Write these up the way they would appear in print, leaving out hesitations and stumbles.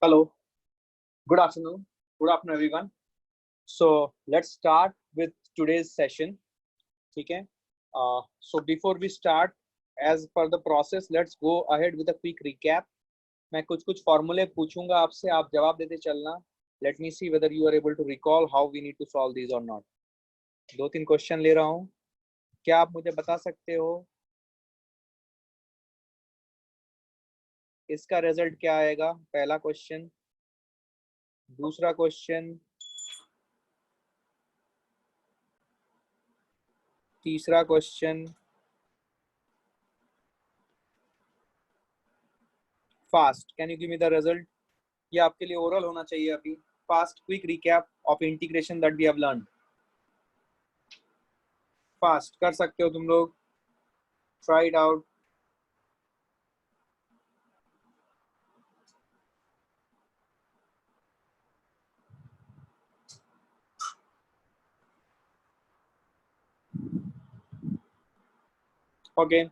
Hello, good afternoon. Good afternoon, everyone. So let's start with today's session. Okay. So before we start, as per the process, let's go ahead with a quick recap. मैं कुछ फॉर्मूले पूछूंगा आपसे, आप जवाब देते चलना. Let me see whether you are able to recall how we need to solve these or not. 2-3 question ले रहा हूँ. क्या आप मुझे बता सकते हो इसका रिजल्ट क्या आएगा? पहला क्वेश्चन. दूसरा क्वेश्चन. तीसरा question. Fast. Can you give me the result? ये आपके लिए ओरल होना चाहिए अभी. Fast quick recap of integration that we have learn. Fast कर सकते हो तुम लोग. Try it out. ओके,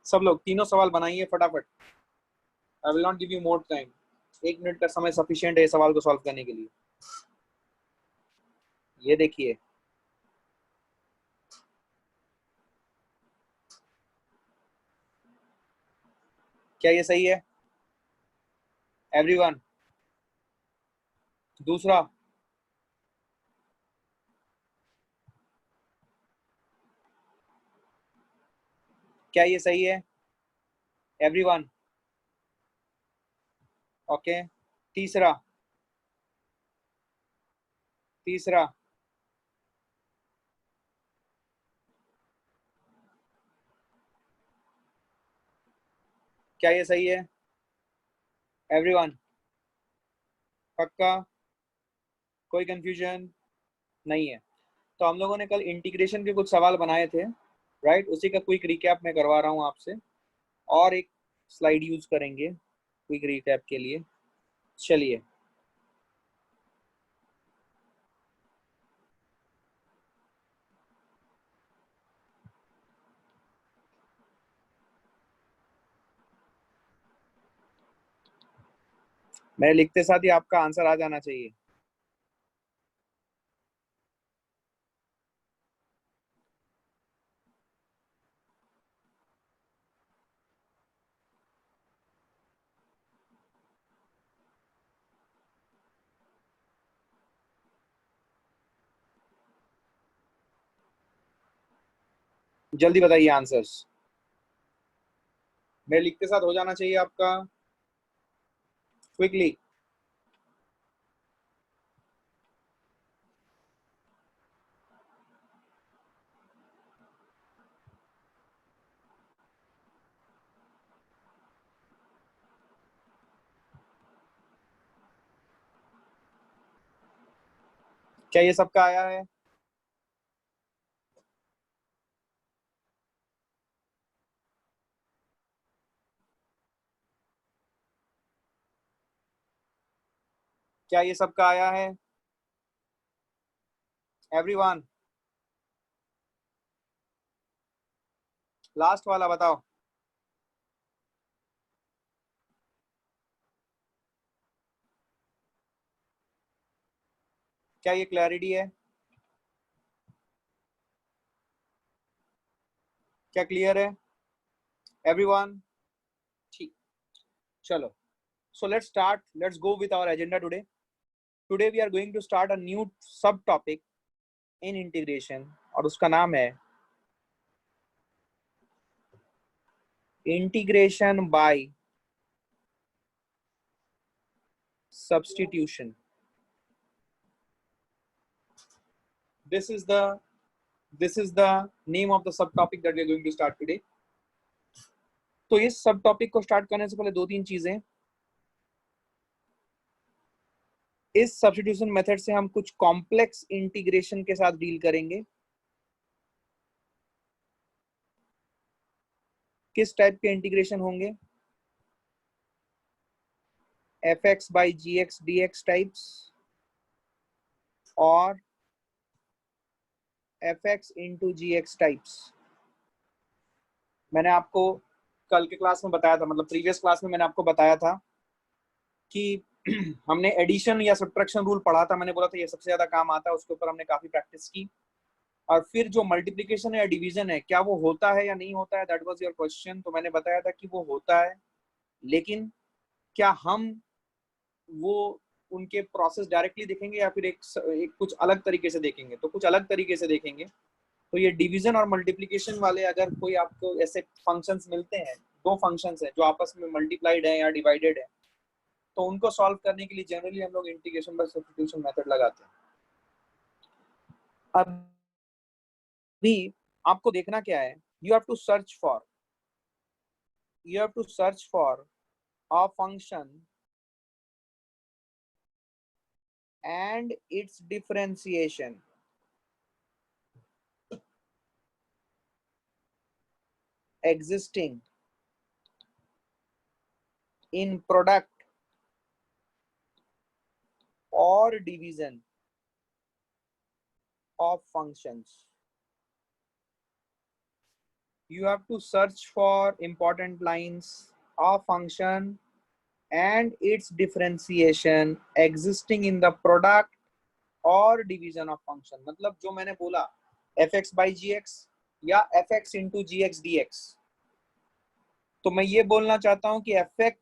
सब लोग तीनों सवाल बनाइए फटाफट. आई will not give you more time. 1 minute का समय सफिशिएंट है सवाल को सॉल्व करने के लिए. ये देखिए, क्या ये सही है एवरीवन? दूसरा. क्या ये सही है एवरीवन? ओके. तीसरा. तीसरा. क्या ये सही है एवरीवन? पक्का? कोई कंफ्यूजन नहीं है? तो हम लोगों ने कल इंटीग्रेशन के कुछ सवाल बनाए थे, राइट? उसी का क्विक रिकैप मैं करवा रहा हूँ आपसे, और एक स्लाइड यूज करेंगे क्विक रिकैप के लिए. चलिए, मेरे लिखते साथ ही आपका आंसर आ जाना चाहिए. जल्दी बताइए आंसर्स. मेरे लिखते साथ हो जाना चाहिए आपका. क्विकली. क्या ये सबका आया है? क्या ये सबका आया है एवरीवन? लास्ट वाला बताओ. क्या ये क्लैरिटी है? क्या क्लियर है एवरीवन? ठीक. चलो, so let's go with our agenda today. Today we are going to start a new subtopic in integration, और उसका नाम है integration by substitution. This is the name of the subtopic that we are going to start today. तो इस सब topic को start करने से पहले 2-3 चीजें. इस सब्स्टिट्यूशन मेथड से हम कुछ कॉम्प्लेक्स इंटीग्रेशन के साथ डील करेंगे. किस टाइप के इंटीग्रेशन होंगे? fx by gx dx types और fx into gx टाइप्स. मैंने आपको कल के क्लास में बताया था, मतलब प्रीवियस क्लास में मैंने आपको बताया था कि हमने एडिशन या सब्ट्रैक्शन रूल पढ़ा था, मैंने बोला था ये सबसे ज्यादा काम आता है, उसके ऊपर हमने काफी प्रैक्टिस की। और फिर जो मल्टीप्लिकेशन या डिवीजन है, क्या वो होता है या नहीं होता है, दैट वाज योर क्वेश्चन। तो मैंने बताया था कि वो होता है, लेकिन क्या हम वो उनके प्रोसेस डायरेक्टली देखेंगे या फिर एक कुछ अलग तरीके से देखेंगे? तो कुछ अलग तरीके से देखेंगे। तो ये डिवीजन और मल्टीप्लिकेशन वाले अगर कोई आपको ऐसे फंक्शंस मिलते हैं, दो फंक्शंस हैं जो आपस में मल्टीप्लाइड है या डिवाइडेड है, तो उनको सॉल्व करने के लिए जनरली हम लोग इंटीग्रेशन बाय सब्स्टिट्यूशन मेथड लगाते हैं। अभी आपको देखना क्या है, you have to search for a function and its differentiation existing in product or division of functions. You have to search for important lines, a function and its differentiation existing in the product और division of function. मतलब जो मैंने बोला fx by gx या fx into gx dx, तो मैं ये बोलना चाहता हूं कि fx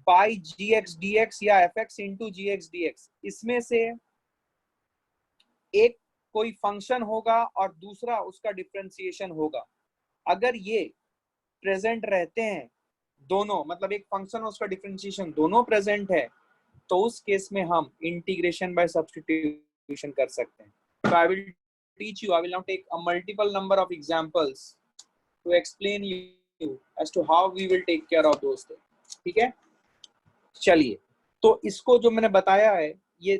by gx dx या fx into gx dx, इसमें से एक कोई फंक्शन होगा और दूसरा उसका डिफरेंशिएशन होगा। अगर ये प्रेजेंट रहते हैं दोनों, मतलब एक फंक्शन और उसका डिफरेंशिएशन दोनों प्रेजेंट है, तो उस केस में हम इंटीग्रेशन बाय सब्स्टिट्यूशन कर सकते हैं। So I will teach you, I will now take a multiple number of examples to explain you as to how we will take care of those things। ठीक है, चलिए। तो इसको जो मैंने बताया है, ये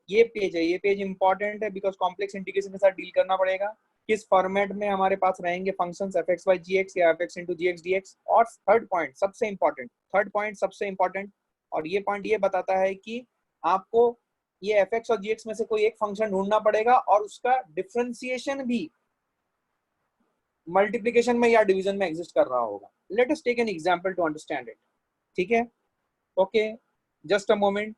पेज है, ये पेज इंपॉर्टेंट है बिकॉज कॉम्प्लेक्स इंटीग्रेशन के साथ डील करना पड़ेगा। किस फॉर्मेट में हमारे पास रहेंगे फंक्शंस fx by gx या fx into gx dx। और थर्ड पॉइंट सबसे इंपॉर्टेंट, और ये पॉइंट ये बताता है कि आपको ये fx और gx में से कोई एक फंक्शन ढूंढना पड़ेगा और उसका डिफरेंशिएशन भी मल्टीप्लिकेशन में या डिवीजन में एग्जिस्ट कर रहा होगा। Let us take an example to understand it. ठीक है, okay, just a moment,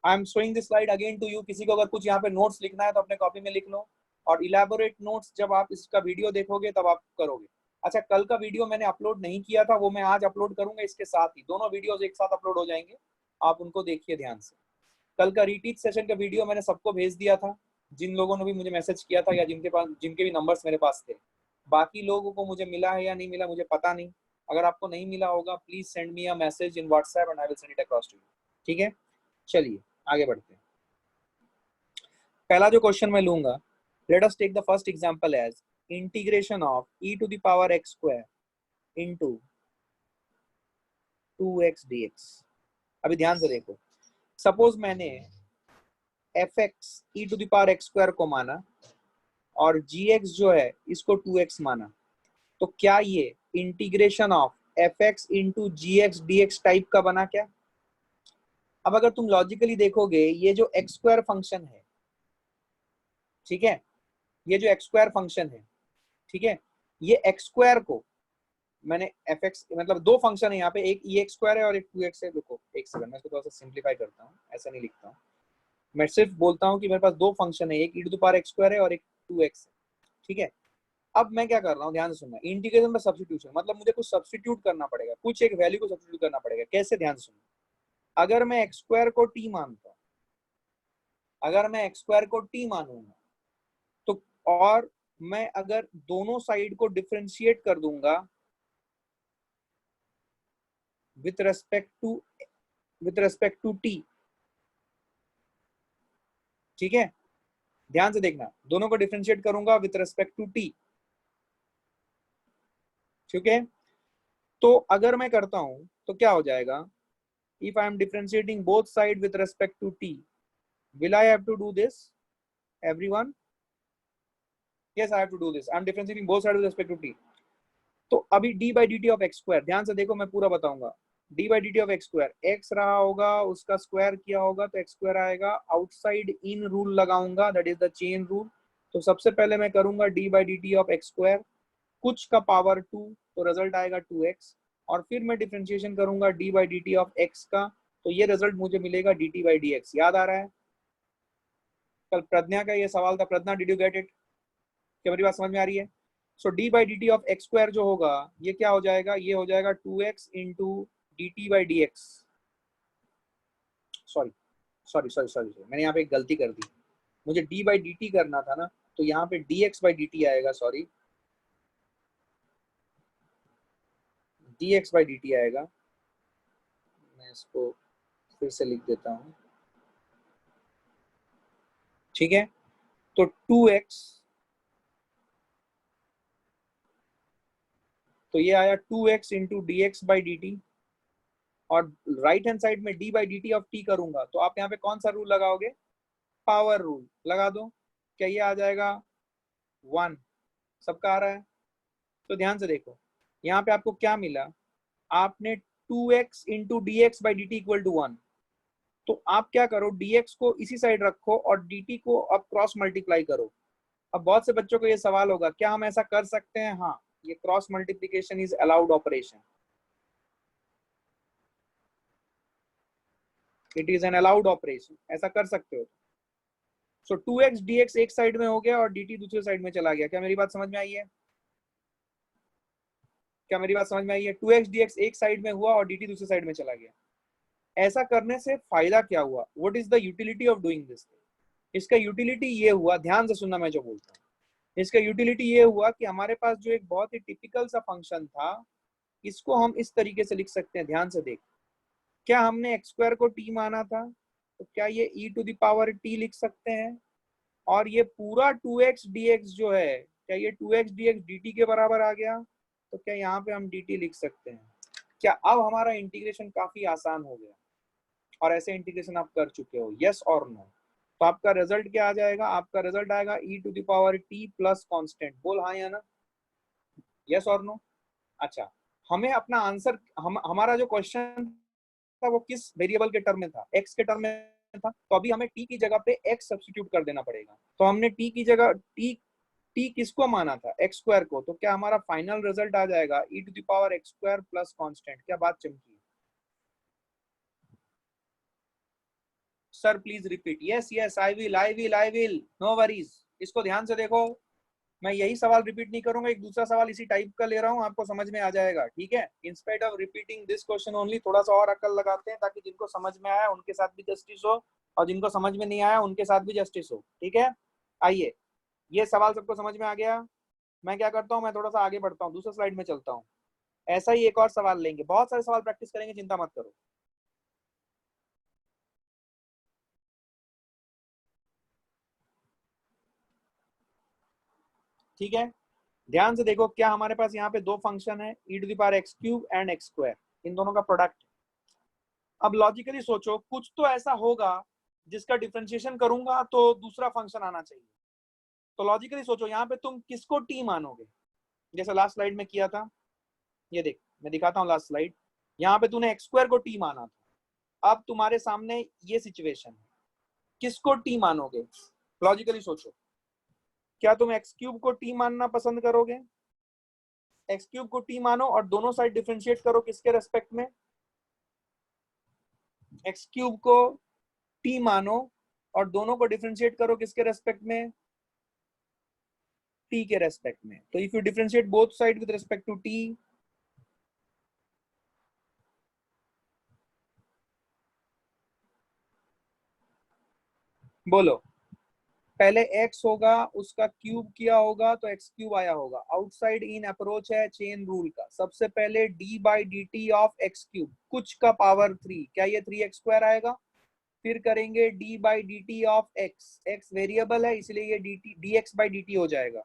I am showing this slide again to you. किसी को अगर कुछ यहाँ पे नोट्स लिखना है तो अपने कॉपी में लिख लो, और इलेबोरेट नोट्स जब आप इसका वीडियो देखोगे तब आप करोगे। अच्छा, कल का वीडियो मैंने अपलोड नहीं किया था, वो मैं आज अपलोड करूंगा, इसके साथ ही दोनों वीडियोस एक साथ अपलोड हो जाएंगे, आप उनको देखिए ध्यान से। कल का रीटीच सेशन का वीडियो मैंने सबको भेज दिया था, जिन लोगों ने भी मुझे मैसेज किया था या जिनके भी नंबर्स मेरे पास थे। बाकी लोगों को मुझे मिला है या नहीं मिला मुझे पता नहीं। अगर आपको नहीं मिला होगा please send me a message in WhatsApp and I will send it across to you. ठीक है, चलिए आगे बढ़ते हैं। पहला जो क्वेश्चन मैं लूंगा, let us take the first example as integration of e to the power x square into 2x dx। अभी ध्यान से देखो, सपोज मैंने fx e to the power x square को माना और gx जो है इसको 2x माना, तो क्या ये integration of fx into gx dx type का बना क्या? अब अगर तुम लॉजिकली देखोगे, ये जो x स्क्वायर फंक्शन है, ठीक है, ये जो x स्क्वायर फंक्शन है, ठीक है, ये x स्क्वायर को मैंने fx, मतलब दो फंक्शन है यहाँ पे, एक e x स्क्वायर है और एक 2x है। देखो एक सेकंड, मैं इसको थोड़ा सा सिंप्लीफाई करता हूँ, ऐसा नहीं लिखता हूँ, मैं सिर्फ बोलता हूँ कि मेरे पास दो फंक्शन है, एक e to the power x square है और एक 2x है। ठीक है, अब मैं क्या कर रहा हूँ, ध्यान से सुनना, इंटीग्रेशन में सब्स्टिट्यूशन, मतलब मुझे कुछ सब्स्टिट्यूट करना पड़ेगा, कुछ एक वैल्यू को सब्स्टिट्यूट करना पड़ेगा। कैसे? ध्यान से सुनना। अगर मैं x स्क्वायर को t मानता हूँ, अगर मैं x स्क्वायर को t मानूंगा तो, और मैं अगर दोनों साइड को डिफरेंशिएट कर दूंगा विथ रेस्पेक्ट टू t, ठीक है, ध्यान से देखना, दोनों को डिफरेंशिएट करूंगा विथ रेस्पेक्ट टू t। ठीक है, तो अगर मैं करता हूं तो क्या हो जाएगा, if I am differentiating both side with respect to t, will I have to do this, everyone? Yes, I have to do this. I am differentiating both side with respect to t. तो अभी d by dt of x square, ध्यान से देखो मैं पूरा बताऊंगा, d by dt of x square, x रहा होगा उसका स्क्वायर किया होगा तो x स्क्वायर आएगा, आउटसाइड इन रूल लगाऊंगा, that is the chain rule. तो सबसे पहले मैं करूंगा d by dt of x square, कुछ का पावर 2, तो रिजल्ट आएगा 2x, और फिर मैं डिफरेंशिएशन करूंगा d by dt of x का, तो ये रिजल्ट मुझे मिलेगा dt by dx। याद आ रहा है? कल प्रज्ञा का ये सवाल था। Pragya, did you get it? क्या मेरी बात समझ में आ रही है? So d by d t of x square जो होगा ये क्या हो जाएगा? ये हो जाएगा 2x into d t by D x. Sorry sorry sorry sorry, मैंने यहाँ पे एक गलती कर दी। मुझे डी बाई डी टी करना था ना, तो यहाँ पे d x by d t आएगा। Sorry, d x by d t आएगा। मैं इसको फिर से लिख देता हूँ, ठीक है? तो 2x, तो ये आया 2x into d x by d t, और राइट हैंड साइड में d by d t of t करूंगा तो आप यहाँ पे कौन सा रूल लगाओगे? पावर रूल लगा दो। क्या ये आ जाएगा 1? सबका आ रहा है? तो ध्यान से देखो, यहाँ पे आपको क्या मिला? आपने 2x into d x by d t equal to 1। तो आप क्या करो, dx को इसी साइड रखो और dt को अब क्रॉस मल्टीप्लाई करो। अब बहुत से बच्चों को ये सवाल होगा, क्या हम ऐसा कर सकते हैं? हाँ, ये cross multiplication is allowed operation. It is an allowed operation, ऐसा कर सकते हो। सो 2x dx एक साइड में हो गया और dt दूसरे साइड में चला गया। क्या मेरी बात समझ में आई है? क्या मेरी बात समझ में आई है? 2x dx एक साइड में हुआ और dt दूसरे साइड में चला गया। ऐसा करने से फायदा क्या हुआ? What is the utility of doing this? इसका यूटिलिटी ये हुआ, ध्यान से सुनना मैं जो बोलता हूँ। इसका यूटिलिटी ये हुआ कि हमारे पास जो एक बहुत ही टिपिकल सा फंक्शन था, इसको हम इस तरीके से लिख सकते हैं। ध्यान से देख, क्या हमने एक्स स्क्वायर को टी माना था, तो क्या ये ई टू द पावर टी लिख सकते हैं? और ये पूरा 2x dx जो है, क्या ये 2x dx dt के बराबर आ गया? तो क्या यहाँ पे हम dt लिख सकते हैं? क्या अब हमारा इंटीग्रेशन काफी आसान हो गया? और ऐसे इंटीग्रेशन आप कर चुके हो, यस और नो? तो आपका रिजल्ट क्या आ जाएगा? आपका रिजल्ट आएगा e to the power t plus constant. बोल हाँ या ना, यस और नो? अच्छा, हमें अपना आंसर, हमारा जो क्वेश्चन था वो किस वेरिएबल के टर्म में था? एक्स के टर्म में था। तो अभी हमें टी की जगह पे एक्स सब्स्टिट्यूट कर देना पड़ेगा। तो हमने टी की जगह टी किसको माना था? एक्स स्क्वायर को। तो क्या हमारा फाइनल रिजल्ट आ जाएगा e to the power x square plus constant? क्या बात चमकी? Sir please repeat. Yes yes, I will, no worries. इसको ध्यान से देखो, मैं यही सवाल रिपीट नहीं करूंगा, एक दूसरा सवाल इसी टाइप का ले रहा हूं, आपको समझ में आ जाएगा, ठीक है? In spite of repeating this question only, थोड़ा सा और अकल लगाते हैं ताकि जिनको समझ में आया उनके साथ भी जस्टिस हो, और जिनको समझ में नहीं आया उनके साथ भी जस्टिस हो, ठीक है? आइए, ये सवाल सबको समझ में आ गया? मैं क्या करता हूँ, मैं थोड़ा सा आगे बढ़ता हूँ, दूसरे स्लाइड में चलता हूँ। ऐसा ही एक और सवाल लेंगे, बहुत सारे सवाल प्रैक्टिस करेंगे, चिंता मत करो। ठीक है, ध्यान से देखो, क्या हमारे पास यहाँ पे दो फंक्शन है, e to the power x cube and x square, इन दोनों का प्रोडक्ट। अब लॉजिकली सोचो, कुछ तो ऐसा होगा जिसका डिफरेंशिएशन करूंगा तो दूसरा फंक्शन आना चाहिए। तो लॉजिकली सोचो, यहाँ पे तुम किसको टी मानोगे? जैसे लास्ट स्लाइड में किया था, ये देख मैं दिखाता हूँ लास्ट स्लाइड। यहाँ पे तूने एक्स स्क्वायर को टी माना था, अब तुम्हारे सामने ये सिचुएशन है, किसको टी मानोगे? लॉजिकली सोचो, क्या तुम एक्स क्यूब को टी मानना पसंद करोगे? एक्स क्यूब को टी मानो और दोनों साइड डिफरेंशिएट करो, किसके रेस्पेक्ट में? एक्स क्यूब को टी मानो और दोनों को डिफरेंशिएट करो, किसके रेस्पेक्ट में? टी के रेस्पेक्ट में। तो if you differentiate both side with respect to t, बोलो, पहले x होगा, उसका क्यूब किया होगा तो x क्यूब आया होगा। आउटसाइड इन अप्रोच है चेन रूल का, सबसे पहले d by d t of x cube, कुछ का पावर 3, क्या ये 3x स्क्वायर आएगा? फिर करेंगे d by d t of x, x variable है इसलिए ये d x by d t हो जाएगा।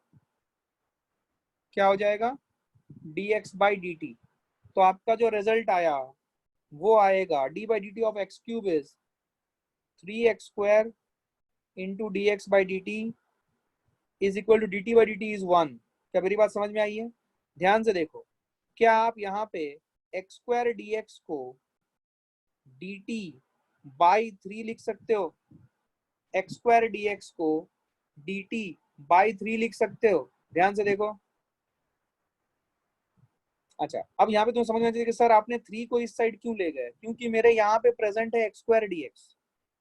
क्या हो जाएगा? dx by d t. तो आपका जो रिजल्ट आया वो आएगा d by d t of x cube is 3x square into d x by d t is equal to d t by d t is 1। क्या मेरी बात समझ में आई है? ध्यान से देखो, क्या आप यहाँ पे एक्स स्क्वायर डी एक्स को डी टी बाई 3 लिख सकते हो? एक्स स्क्वायर डी एक्स को डी टी बाई 3 लिख सकते हो? ध्यान से देखो, अच्छा, अब यहाँ पे तुम्हें समझ में चाहिए कि सर आपने 3 को इस साइड क्यों ले गए, क्योंकि मेरे यहाँ पे प्रेजेंट है एक्स स्क्वायर डी एक्स,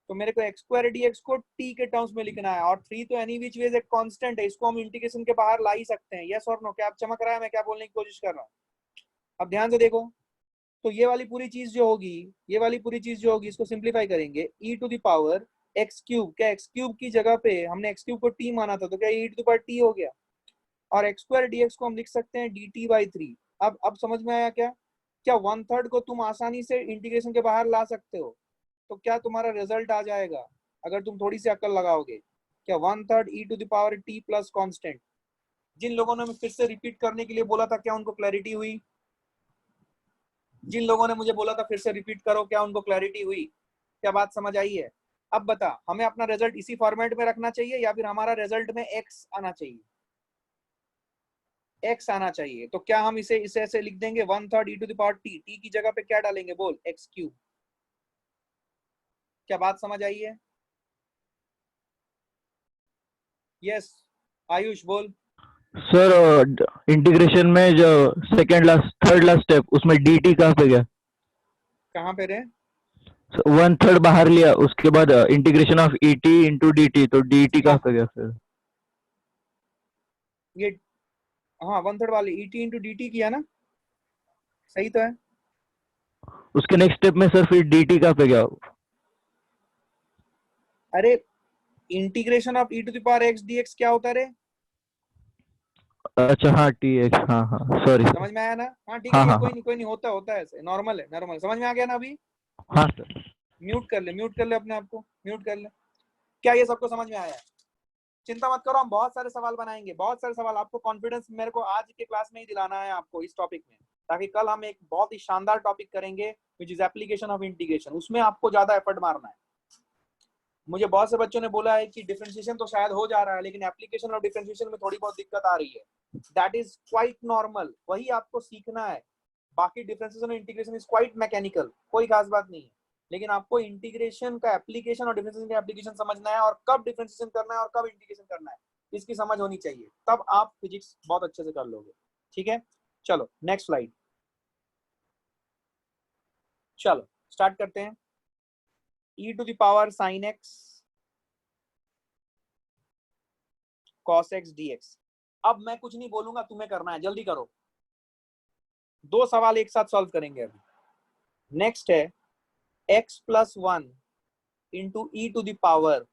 तो मेरे को एक्स स्क्वायर डी एक्स को टी के टर्म्स में लिखना है, और 3 तो एनी विच वेज एक कांस्टेंट है, इसको हम इंटीग्रेशन के बाहर ला ही सकते हैं। यस और नो? क्या आप चमक रहा है मैं क्या बोलने की कोशिश कर रहा हूँ? अब ध्यान से देखो, तो ये वाली पूरी चीज जो होगी, ये वाली पूरी चीज जो होगी, इसको सिंप्लीफाई करेंगे, e to the power x cube, क्या एक्स क्यूब की जगह पे हमने एक्स क्यूब को टी माना था, तो क्या ई टू द पावर टी हो गया, और एक्स स्क्वायर डी एक्स को हम लिख सकते हैं डी टी बाई 3। अब समझ में आया क्या? क्या 1/3 को तुम आसानी से इंटीग्रेशन के बाहर ला सकते हो, तो क्या तुम्हारा रिजल्ट आ जाएगा अगर तुम थोड़ी सी अक्ल लगाओगे? क्या 1/3 e to the power t plus constant. जिन लोगों ने फिर से रिपीट करने के लिए बोला था, क्या उनको क्लैरिटी हुई? जिन लोगों ने मुझे बोला था फिर से रिपीट करो, क्या उनको क्लैरिटी हुई? क्या बात समझ आई है? अब बता, हमें अपना रिजल्ट इसी फॉर्मेट में रखना चाहिए या फिर हमारा रिजल्ट में एक्स आना चाहिए? एक्स आना चाहिए, तो क्या हम इसे इसे ऐसे लिख देंगे 1/3 e to the power t, t की जगह पे क्या डालेंगे बोल? X cube. क्या बात समझ आई है? यस आयुष बोल। सर इंटीग्रेशन में जो second last third last step उसमें dt कहाँ पे गया? कहाँ पे रहे? 1/3 बाहर लिया, उसके बाद integration of et into dt, तो dt कहाँ हाँ पे गया फिर? ये, हाँ 1/3 वाले e t into d t किया ना, सही तो है। उसके नेक्स्ट स्टेप में सर फिर dt कहाँ पे गया? अरे integration of e to the power x d x क्या होता है रे? अच्छा हाँ tx, हाँ हाँ सॉरी सर। समझ में आया ना? हाँ ठीक है, हाँ ये हाँ कोई हाँ नहीं कोई नहीं, होता होता है ऐसे, नॉर्मल है नॉर्मल, समझ में आ गया ना अभी? हाँ सर। म्यूट कर ले, म्यूट कर ले अपने आप को, म्यूट कर ले। क्या ये सबको समझ में आया है? चिंता मत करो, हम बहुत सारे सवाल बनाएंगे, बहुत सारे सवाल। आपको कॉन्फिडेंस मेरे को आज के क्लास में ही दिलाना है आपको इस टॉपिक में, ताकि कल हम एक बहुत ही शानदार टॉपिक करेंगे which is application of integration, उसमें आपको ज्यादा एफर्ट मारना है। मुझे बहुत से बच्चों ने बोला है कि डिफरेंशिएशन तो शायद हो जा रहा है, लेकिन एप्लीकेशन और डिफरेंशिएशन में थोड़ी बहुत दिक्कत आ रही है। दैट इज क्वाइट नॉर्मल, वही आपको सीखना है। बाकी डिफरेंशिएशन और इंटीग्रेशन इज क्वाइट मैकेनिकल, कोई खास बात नहीं है, लेकिन आपको इंटीग्रेशन का एप्लीकेशन और डिफरेंशिएशन का एप्लीकेशन समझना है, और कब डिफरेंशिएशन करना है और कब इंटीग्रेशन करना है इसकी समझ होनी चाहिए, तब आप फिजिक्स बहुत अच्छे से कर लोगे। ठीक है, चलो नेक्स्ट स्लाइड, चलो स्टार्ट करते हैं। E to the power sine x cos x dx। अब मैं कुछ नहीं बोलूंगा, तुम्हें करना है, जल्दी करो। 2 सवाल एक साथ सॉल्व करेंगे अभी। नेक्स्ट है x plus 1 into e to the power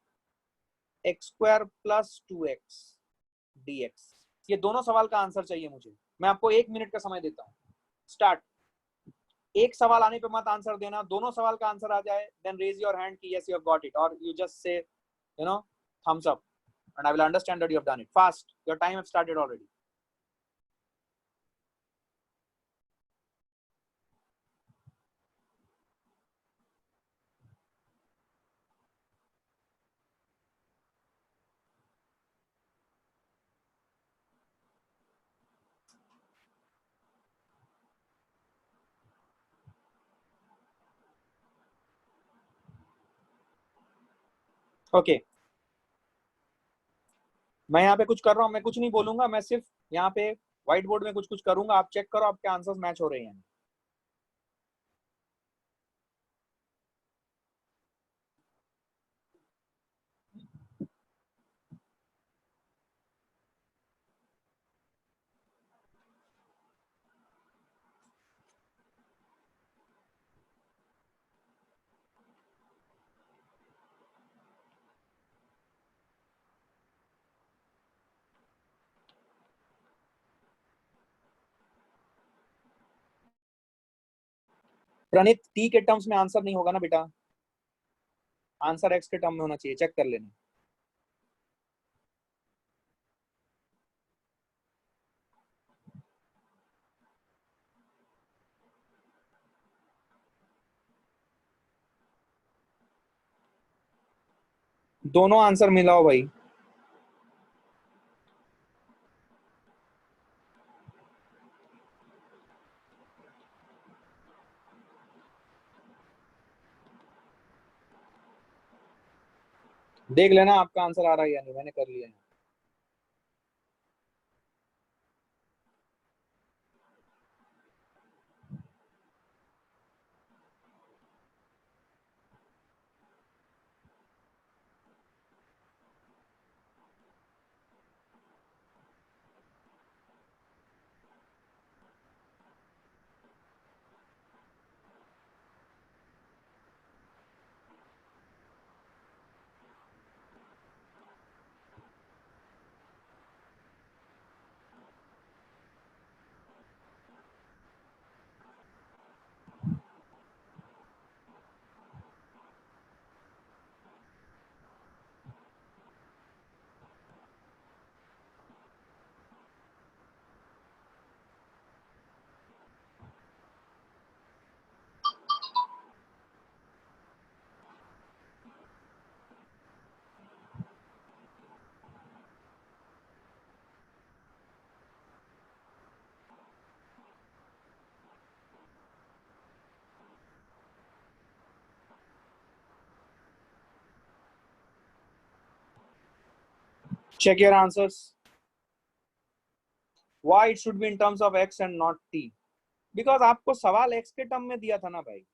x square plus 2x dx। ये दोनों सवाल का आंसर चाहिए मुझे, मैं आपको 1 मिनट का समय देता हूँ। स्टार्ट। एक सवाल आने पे मत आंसर देना, दोनों सवाल का आंसर आ जाए देन रेज योर हैंड कि yes you have got it, और you just say thumbs up and I will understand that you have done it. Fast, your time has started already. Okay, मैं यहाँ पे कुछ कर रहा हूँ, मैं कुछ नहीं बोलूंगा, मैं सिर्फ यहाँ पे व्हाइट बोर्ड में कुछ कुछ करूंगा, आप चेक करो आपके आंसर्स मैच हो रहे हैं। प्रणीत, टी के टर्म्स में आंसर नहीं होगा ना बेटा, आंसर एक्स के टर्म में होना चाहिए, चेक कर लेना। दोनों आंसर मिलाओ भाई। देख लेना आपका आंसर आ रहा है या नहीं, मैंने कर लिया है। check your answers. Why it should be in terms of x and not t? Because आपको सवाल x के टर्म में दिया था ना भाई,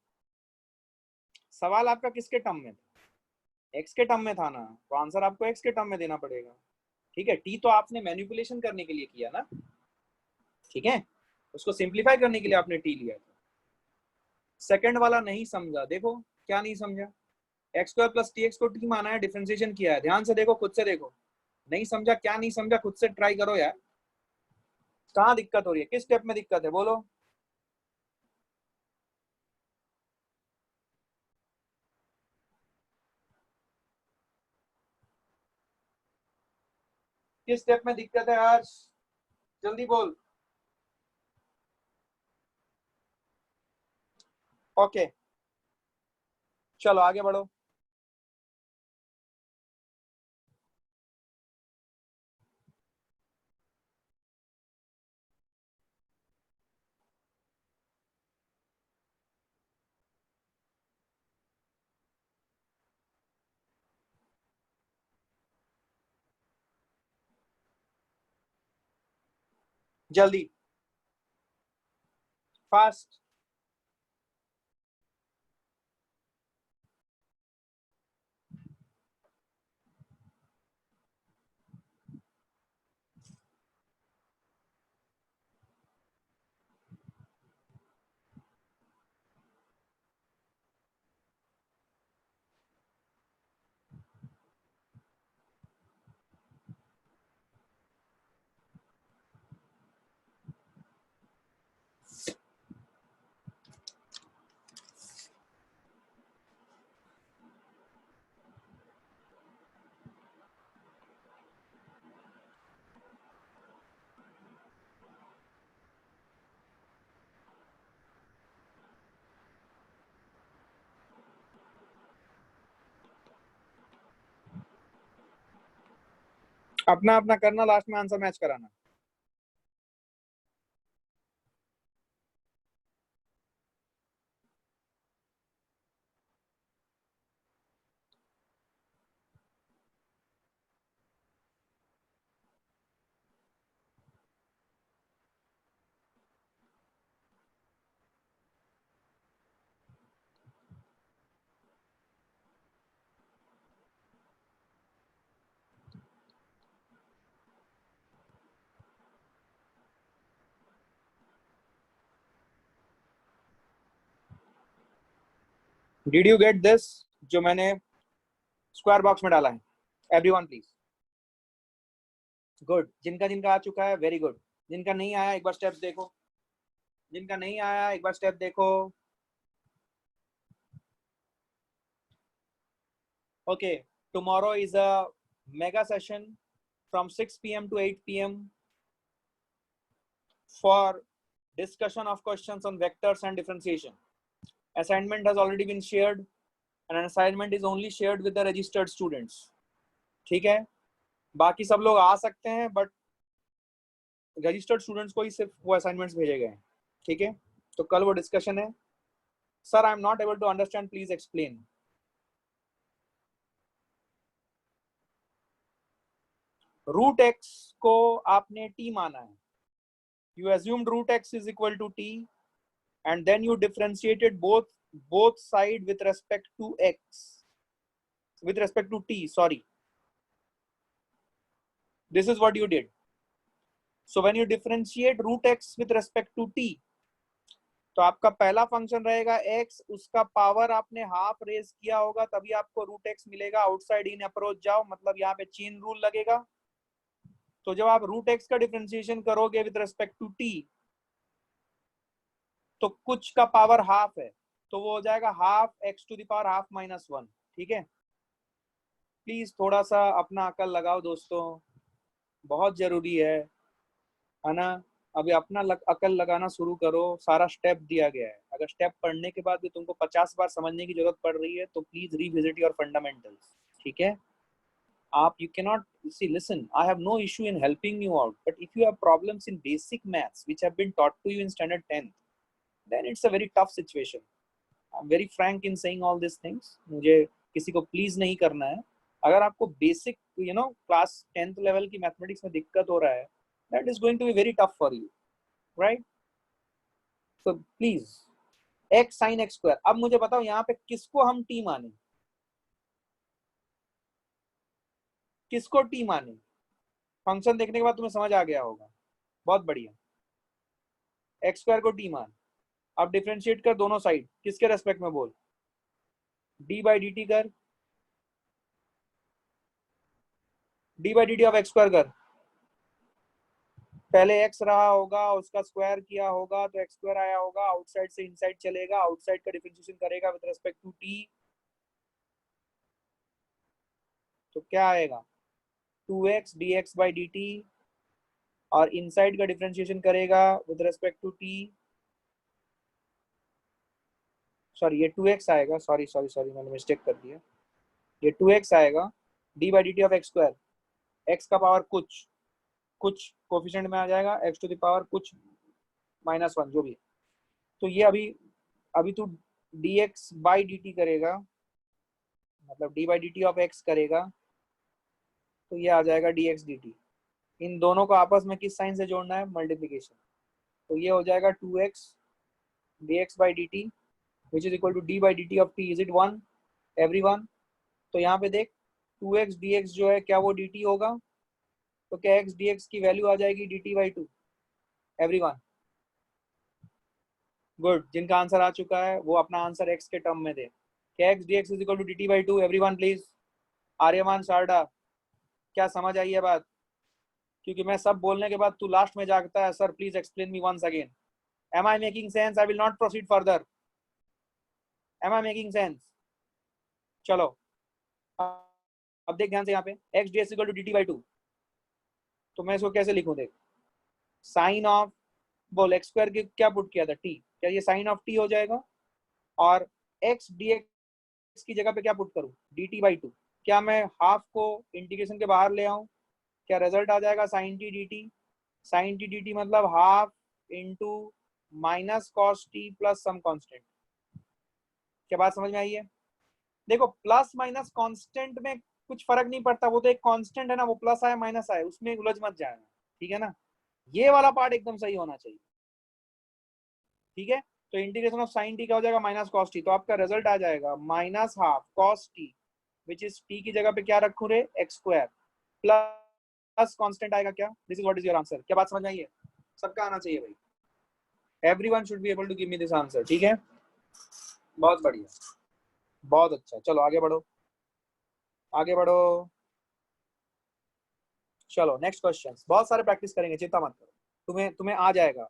सवाल आपका किसके टर्म में था? x के टर्म में था ना, तो आंसर आपको x के टर्म में देना पड़ेगा। ठीक है, t तो आपने मैनिपुलेशन करने के लिए किया ना, ठीक है, उसको सिंप्लीफाई करने के लिए आपने t लिया था। सेकंड वाला नहीं समझा, देखो क्या नहीं समझा, x square plus T x को टी माना है, डिफरेंशिएशन किया है, ध्यान से देखो, खुद से देखो, नहीं समझा क्या नहीं समझा, खुद से ट्राई करो यार, कहाँ दिक्कत हो रही है, किस स्टेप में दिक्कत है, बोलो। किस स्टेप में दिक्कत है आज, जल्दी बोल। ओके चलो आगे बढ़ो। जल्दी, फास्ट। अपना अपना करना, लास्ट में आंसर मैच कराना। डिड यू गेट दिस, जो मैंने स्क्वायर बॉक्स में डाला है? Everyone please. गुड, जिनका जिनका आ चुका है वेरी गुड, जिनका नहीं आया एक बार स्टेप देखो, जिनका नहीं आया एक बार स्टेप देखो। Okay, tomorrow is a mega session from 6 p.m. to 8 p.m. for discussion of questions on vectors and differentiation. Assignment has already been shared and an assignment is only shared with the registered students. ठीक है, बाकी सब लोग आ सकते हैं but registered students को ही सिर्फ वो असाइनमेंट्स भेजे गए हैं। ठीक है, तो कल वो डिस्कशन है। Sir I am not able to understand, please explain. Root x को आपने टी माना है, you assumed root x is equal to t and then you differentiated both side with respect to x, with respect to t, sorry, this is what you did. So when you differentiate root x with respect to t, तो आपका पहला function रहेगा x, उसका power आपने half raise किया होगा तभी आपको रूट x मिलेगा। आउटसाइड इन अप्रोच जाओ, मतलब यहाँ पे चेन रूल लगेगा। तो जब आप रूट x का डिफरेंशिएशन करोगे विद रेस्पेक्ट टू t, तो कुछ का पावर हाफ है, तो वो हो जाएगा half x to the power half minus 1। ठीक है, प्लीज थोड़ा सा अपना अकल लगाओ दोस्तों, बहुत जरूरी है ना। अभी अपना अकल लगाना शुरू करो, सारा स्टेप दिया गया है। अगर स्टेप पढ़ने के बाद भी तुमको 50 बार समझने की जरूरत पड़ रही है तो प्लीज रीविजिट योर फंडामेंटल्स। ठीक है, आप you cannot see, listen, I have no issue in helping you out, but if you have problems in basic maths which have been taught to you in standard 10th, then it's a very tough situation. I'm very frank in saying all these things. मुझे किसी को please नहीं करना है, अगर आपको basic class 10th level की mathematics में दिक्कत हो रहा है, that is going to be very tough for you, right? तो please x sine x square. अब मुझे बताओ यहाँ पे किसको हम टी माने, किसको टी माने? फंक्शन देखने के बाद तुम्हें समझ आ गया होगा, बहुत बढ़िया। एक्स स्क्वायर को टी मान। अब डिफरेंशिएट कर दोनों साइड, किसके रेस्पेक्ट में बोल? डी बाई डी टी कर, D by d t of x square कर। पहले एक्स रहा होगा, उसका स्क्वायर किया होगा तो एक्स स्क्वायर आया होगा, आउटसाइड से इनसाइड चलेगा, आउटसाइड का डिफरेंशिएशन करेगा विद रेस्पेक्ट टू टी, तो क्या आएगा? 2x dx by d t, और इनसाइड का डिफरेंशिएशन करेगा with respect to t, sorry ये 2x आएगा, सॉरी सॉरी सॉरी मैंने मिस्टेक कर दिया, ये 2x आएगा d by d t of x square, x का पावर कुछ कुछ कोफिशिएंट में आ जाएगा, एक्स टू द पावर कुछ -1 जो भी है। तो ये अभी अभी तू dx बाई डी टी करेगा, मतलब D by d t of x करेगा, तो ये आ जाएगा dx dt। इन दोनों को आपस में किस साइन से जोड़ना है? मल्टीप्लीकेशन। तो ये हो जाएगा 2x dx by d t which is equal to d by d t of t. Is it 1 everyone? तो यहाँ पे देख 2x dx जो है क्या वो dt होगा? तो क्या x dx की वैल्यू आ जाएगी dt बाई 2? Everyone good. जिनका आंसर आ चुका है वो अपना आंसर x के टर्म में दे। क्या x dx is equal to dt by 2? Everyone please. Aryaman Sharda, क्या समझ आई है बात? क्योंकि मैं सब बोलने के बाद तू लास्ट में जागता है, sir please explain me once again. Am I making sense? I will not proceed further. Am I making sense? चलो अब देख ध्यान से, यहाँ पे x dx equal to dt by 2, तो मैं इसको कैसे लिखूं? देख, साइन ऑफ, बोल एक्स स्क्वायर के क्या पुट किया था? टी, क्या ये साइन ऑफ टी हो जाएगा? और x dx की जगह पे क्या पुट करूं? dt by 2। क्या मैं हाफ को इंटीग्रेशन के बाहर ले आऊं? क्या रिजल्ट आ जाएगा sine t d t? Sine t d t मतलब half into minus cos t plus some constant. क्या बात समझ में आई है? देखो प्लस माइनस कांस्टेंट में कुछ फर्क नहीं पड़ता, वो तो एक कांस्टेंट है ना, वो प्लस आए माइनस आए उसमें उलझ मत जाना, ठीक है ना? ये वाला पार्ट एकदम सही होना चाहिए, ठीक है? तो इंटीग्रेशन ऑफ साइन टी क्या हो जाएगा? Minus cos T. तो आपका रिजल्ट आ जाएगा minus half cos T, which is T की जगह पे क्या रखूं रे? एक्स स्क्वायर प्लस कांस्टेंट आएगा क्या? This is what is your answer. क्या बात समझ में आई है? सबका आना चाहिए भाई, everyone should be able to give me this answer, ठीक है? बहुत बढ़िया, बहुत अच्छा। चलो आगे बढ़ो, आगे बढ़ो। चलो नेक्स्ट क्वेश्चन। बहुत सारे प्रैक्टिस करेंगे, चिंता मत करो, तुम्हें तुम्हें आ जाएगा।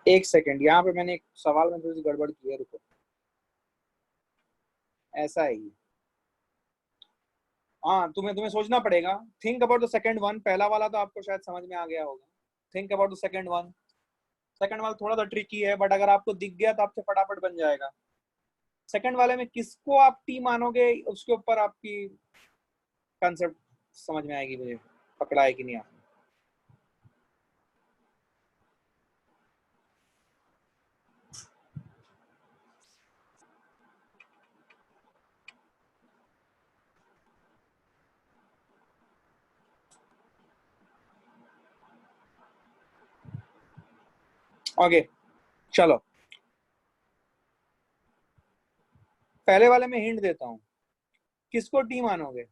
एक सेकंड, यहाँ पे मैंने एक सवाल में थोड़ी सी गड़बड़ की है, रुको। ऐसा है ये, हाँ तुम्हें तुम्हें सोचना पड़ेगा। Think about the second one. पहला वाला तो आपको शायद समझ में आ गया होगा। Think about the second one. Second वाला थोड़ा सा ट्रिकी है, बट अगर आपको दिख गया तो आपसे फटाफट बन जाएगा। सेकंड वाले में किसको आप टी मानोगे उसके ऊपर आपकी कंसेप्ट समझ में आएगी, मुझे पकड़ा है कि नहीं आपने। ओके चलो, पहले वाले में हिंट देता हूँ, किसको टी मानोगे?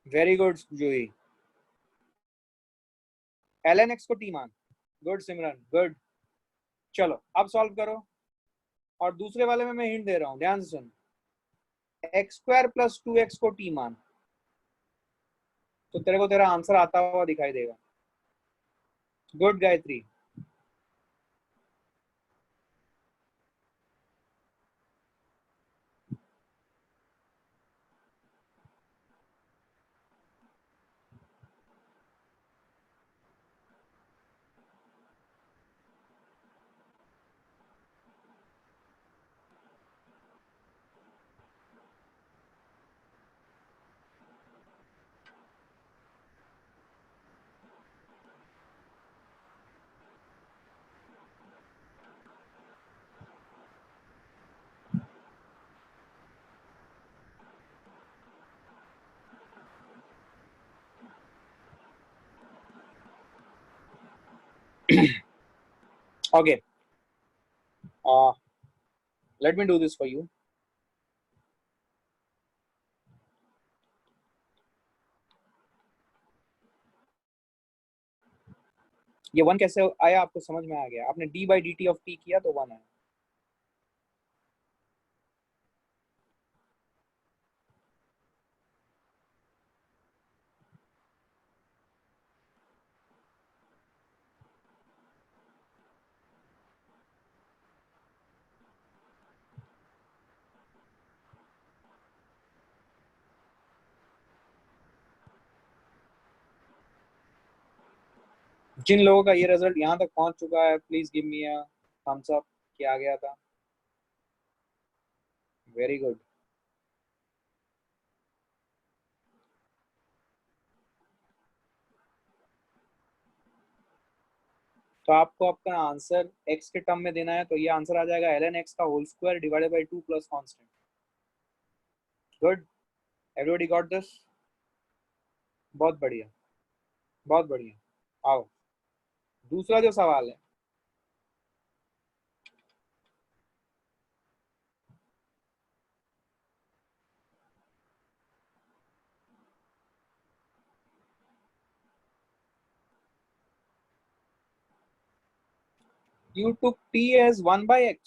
वेरी गुड जूही, एल एन एक्स को टी मान। गुड सिमरन, गुड। चलो अब सॉल्व करो। और दूसरे वाले में मैं हिंट दे रहा हूं, ध्यान से सुन। x² + 2x को t मान, तो तेरे को तेरा आंसर आता हुआ दिखाई देगा। Good Gayatri. Okay, let me do this for you. ये 1 कैसे आया आपको समझ में आ गया? आपने d/dt ऑफ t किया तो 1 आया। जिन लोगों का ये रिजल्ट यहाँ तक पहुंच चुका है, please give me a thumbs up कि आ गया था। Very good. तो आपको अपना आंसर x के टर्म में देना है, तो ये आंसर आ जाएगा ln x का whole square divided by 2 plus constant. Good, everybody got this? बहुत बढ़िया, बहुत बढ़िया। आओ दूसरा जो सवाल है, you took t as 1 by x.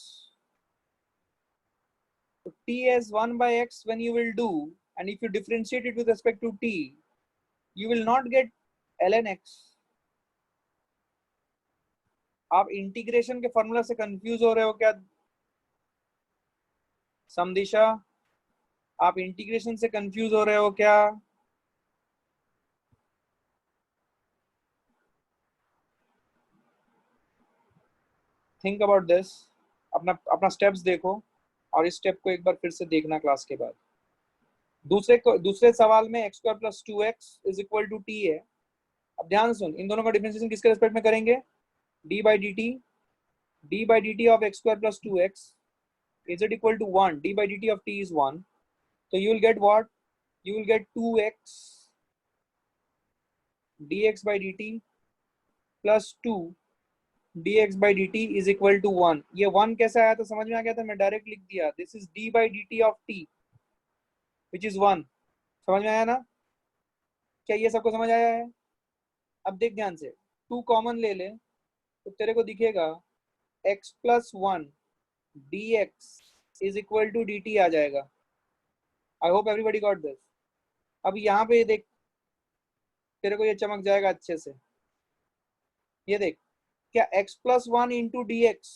So t as 1 by x when you will do, and if you differentiate it with respect to t, you will not get ln x. आप इंटीग्रेशन के formula से confuse हो रहे हो क्या समदिशा? आप integration से confuse हो रहे हो क्या? Think about this. अपना अपना स्टेप्स देखो और इस स्टेप को एक बार फिर से देखना क्लास के बाद। दूसरे सवाल में x² + 2x = t है। अब ध्यान सुन, इन दोनों का डिफरेंशिएशन किसके रिस्पेक्ट में करेंगे? d/dt of x² + 2x is it equal to 1? d/dt of t is 1. So you will get what? You will get 2x dx by dt plus 2 dx by dt is equal to 1. ये 1 कैसे आया तो समझ में आ गया था, मैं direct लिख दिया this is d/dt of t which is 1. समझ में आया ना? क्या ये सबको समझ आया है? अब देख ध्यान से, 2 कॉमन ले ले तो तेरे को दिखेगा x + 1 dx is equal to dt आ जाएगा। I hope everybody got this. अब यहाँ पे देख, तेरे को ये चमक जाएगा अच्छे से। ये देख, क्या x + 1 इंटू डी एक्स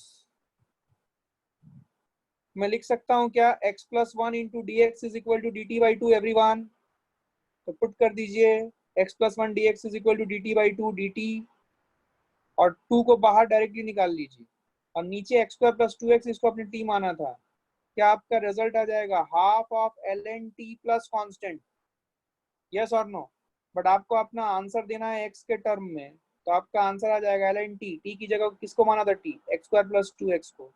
मैं लिख सकता हूँ क्या? x + 1 into d x is equal to dt/2 everyone. तो पुट कर दीजिए x + 1 dx is equal to dt/2 dt, और 2 को बाहर डायरेक्टली निकाल लीजिए, और नीचे x² + 2x इसको अपने t माना था। क्या आपका रिजल्ट आ जाएगा half of ln t plus constant? Yes और नो? बट आपको अपना आंसर देना है x के टर्म में, तो आपका आंसर आ जाएगा ln t। t की जगह किसको माना था? t, x² + 2x को।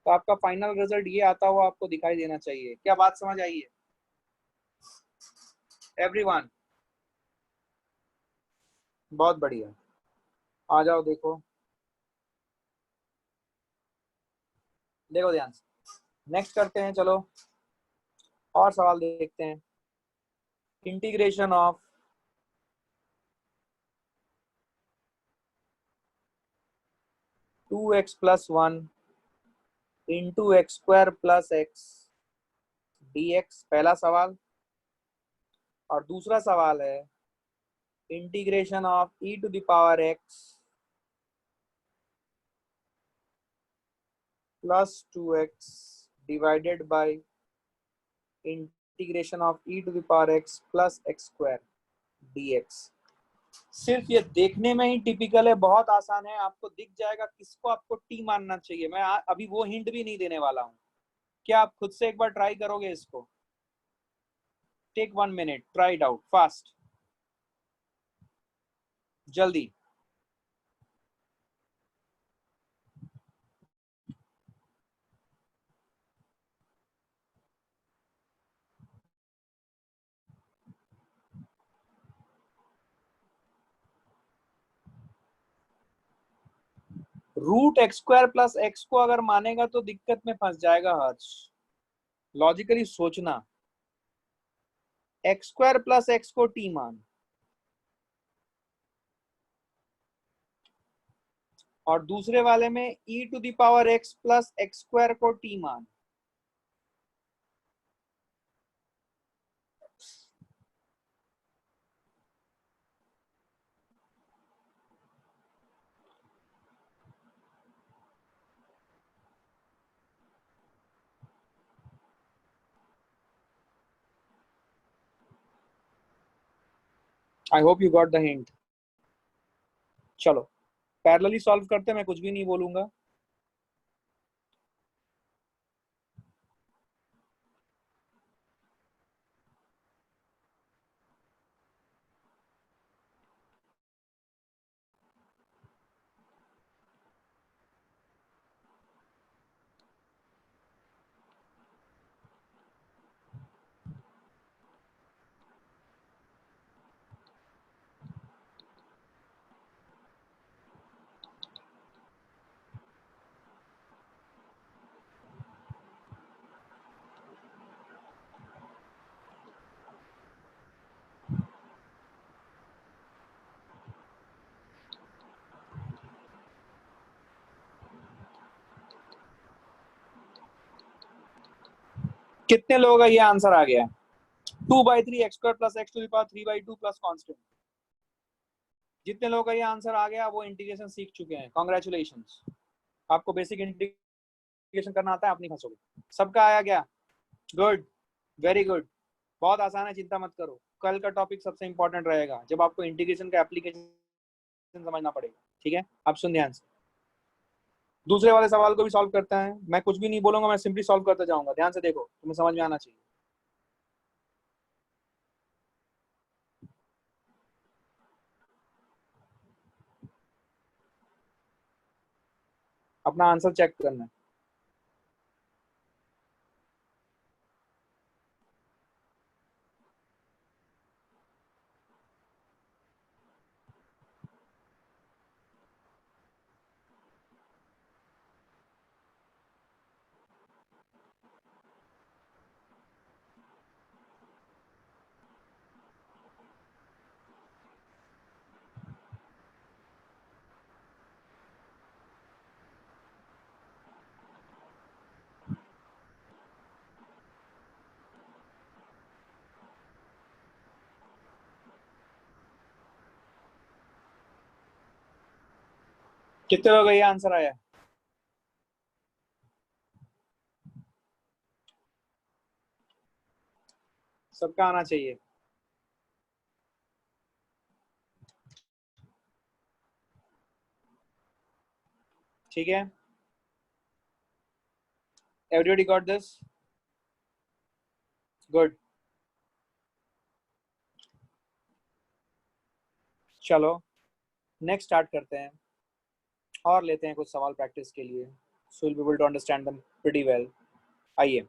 तो आपका फाइनल रिजल्ट ये आता हुआ आपको दिखाई देना चाहिए। क्या बात समझ आई है एवरीवन? बहुत बढ़िया, आ जाओ देखो, देखो ध्यान से। नेक्स्ट करते हैं, चलो और सवाल देखते हैं। Integration of 2x plus 1 into x square plus x dx, पहला सवाल। और दूसरा सवाल है integration of e to the power x plus 2x divided by integration of e to the power x plus x square dx। सिर्फ ये देखने में ही टिपिकल है, बहुत आसान है, आपको दिख जाएगा किसको आपको टी मानना चाहिए। मैं अभी वो हिंट भी नहीं देने वाला हूँ। क्या आप खुद से एक बार ट्राई करोगे इसको? Take 1 minute, try it out fast, जल्दी। Root x square plus x को अगर मानेगा तो दिक्कत में फंस जाएगा हर्ष। लॉजिकली सोचना, एक्स स्क्वायर प्लस एक्स को टी मान, और दूसरे वाले में e to the power x plus x square को टी मान। I hope you got the hint. चलो पैरेलली सॉल्व करते हैं, मैं कुछ भी नहीं बोलूंगा। कितने लोगों का ये आंसर आ गया? 2/3 x square plus x to the power 3/2 plus constant. जितने लोगों का ये आंसर आ गया वो इंटीग्रेशन सीख चुके हैं, कॉन्ग्रेचुलेशंस। आपको बेसिक इंटीग्रेशन करना आता है, आप नहीं फंसोगे। सबका आया क्या? गुड, वेरी गुड, बहुत आसान है, चिंता मत करो। कल का टॉपिक सबसे इंपॉर्टेंट रहेगा जब आपको इंटीग्रेशन का एप्लीकेशन समझना पड़ेगा। ठीक है, आप सुन ध्यान से। दूसरे वाले सवाल को भी सॉल्व करते हैं, मैं कुछ भी नहीं बोलूंगा, मैं सिंपली सॉल्व करते जाऊंगा। ध्यान से देखो, तुम्हें समझ में आना चाहिए। अपना आंसर चेक करना है। कितने लोग का ये आंसर आया? सबका आना चाहिए। ठीक है, एवरीबॉडी गॉट दिस? गुड। चलो नेक्स्ट स्टार्ट करते हैं और लेते हैं कुछ सवाल प्रैक्टिस के लिए, so will be able to understand them pretty well. आइए।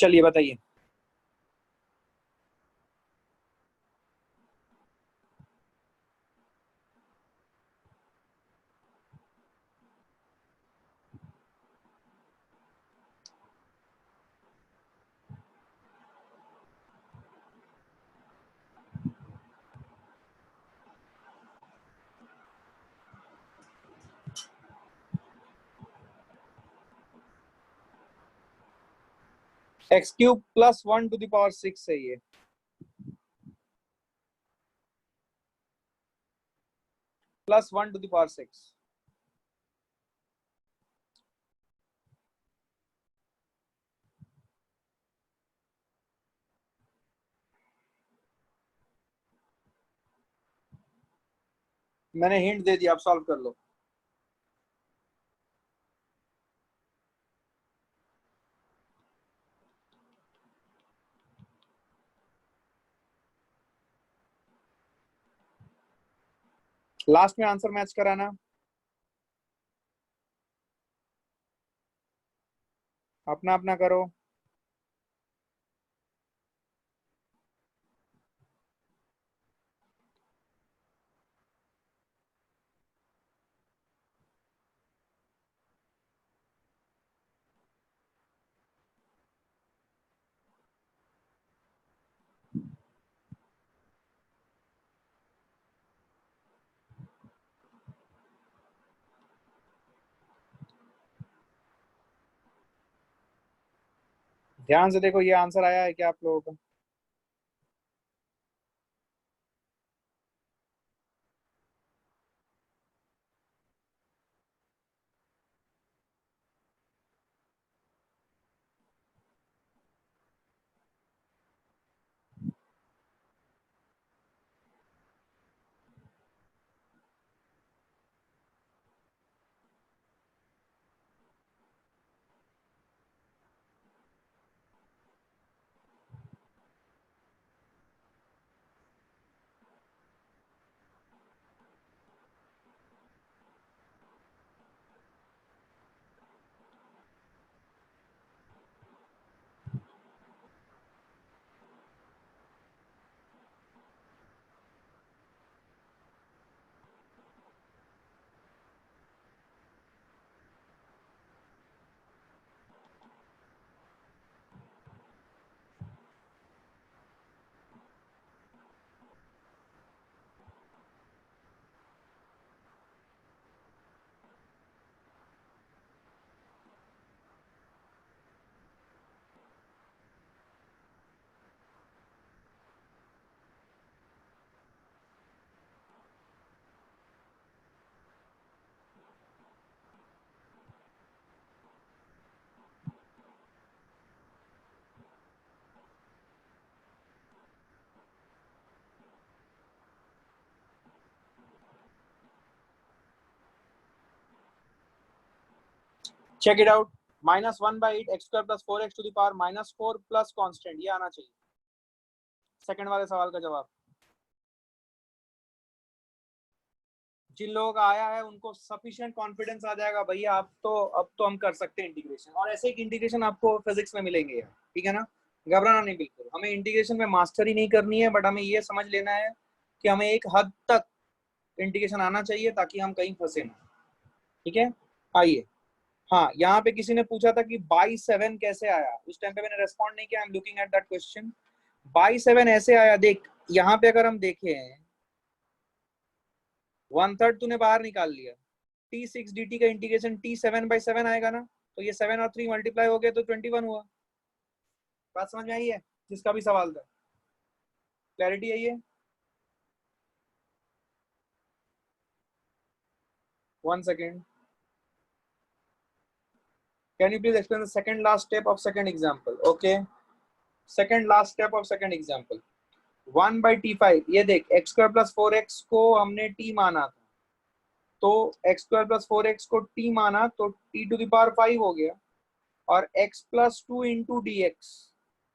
चलिए बताइए। X cube plus 1 to the power 6 है ये, +1 to the power 6। मैंने हिंट दे दिया, आप सॉल्व कर लो। लास्ट में आंसर मैच कराना, अपना अपना करो। ध्यान से देखो, ये आंसर आया है क्या आप लोगों को? Check it out. -1/8 x² + 4x⁴ plus constant, ये आना चाहिए सेकंड वाले सवाल का जवाब। जिन लोगों का आया है उनको सफिशिएंट कॉन्फिडेंस आ जाएगा, भैया अब तो हम कर सकते हैं इंटीग्रेशन। और ऐसे एक इंटीग्रेशन आपको फिजिक्स में मिलेंगे, ठीक है ना, घबराना नहीं बिल्कुल। हमें इंटीग्रेशन में मास्टरी नहीं करनी है, बट हमें ये समझ लेना है कि हमें एक हद तक इंटीग्रेशन आना चाहिए ताकि हम कहीं फंसे ना, ठीक है। आइए, हाँ, यहाँ पे किसी ने पूछा था कि बाई 7 कैसे आया, उस टाइम पे मैंने रेस्पॉन्ड नहीं किया। I am looking at that question. By 7 ऐसे आया, देख यहाँ पे अगर हम देखें 1/3 तूने बाहर निकाल लिया, t6 dt का इंटीग्रेशन t7/7 आएगा ना, तो ये 7 और 3 मल्टीप्लाई हो गए तो 21 हुआ। बात समझ में आई है? जिसका भी सवाल था, क्लैरिटी है ये? 1 second, can you please explain the second last step of second example? Okay, second last step of second example, 1/t5। ये देख x² + 4x को हमने t माना था, तो x² + 4x को t माना तो t⁵ हो गया, और x + 2 × dx,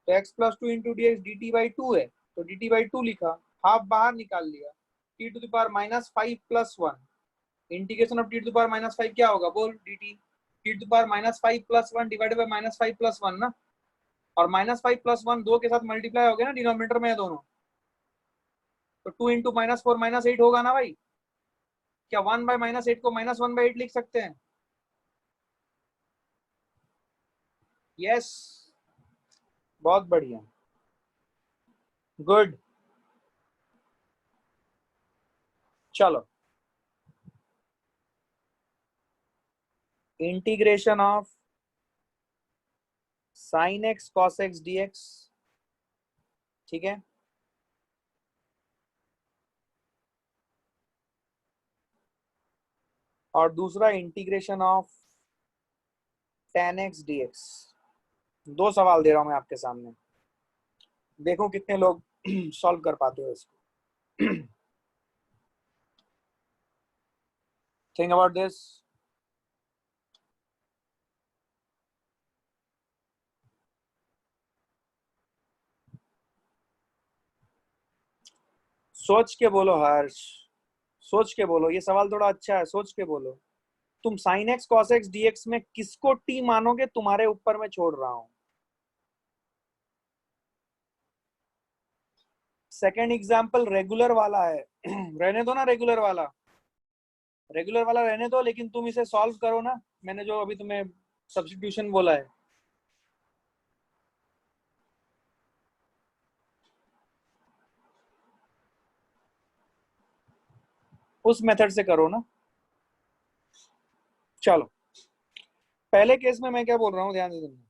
तो x + 2 × dx dt/2 है, तो dt/2 लिखा, हाफ बाहर निकाल लिया, t⁻⁻5 + 1, इंटीग्रेशन ऑफ t⁻⁻5 क्या होगा बोल? dt t⁻⁻5 + 1 डिवाइडेड बाय -5 + 1 ना, और -5 + 1 2 के साथ मल्टीप्लाई हो गया ना, डिनोमिनेटर में है दोनों, तो 2 × -4 -8 होगा ना भाई। क्या 1/-8 को -1/8 लिख सकते हैं? यस, बहुत बढ़िया, गुड। चलो, integration of sin x cos x dx, ठीक है। और दूसरा integration of tan x dx। दो सवाल दे रहा हूं मैं आपके सामने, देखो कितने लोग सॉल्व कर पाते हो इसको। Think about this. सोच के बोलो हर्ष, सोच के बोलो, ये सवाल थोड़ा अच्छा है, सोच के बोलो। तुम sin x cos x dx में किसको t मानोगे, तुम्हारे ऊपर मैं छोड़ रहा हूं। सेकेंड एग्जाम्पल रेगुलर वाला है। रहने दो ना रेगुलर वाला, रेगुलर वाला रहने दो, लेकिन तुम इसे सॉल्व करो ना, मैंने जो अभी तुम्हें सब्स्टिट्यूशन बोला है उस मेथड से करो ना। चलो, पहले केस में मैं क्या बोल रहा हूँ, ध्यान से सुनना।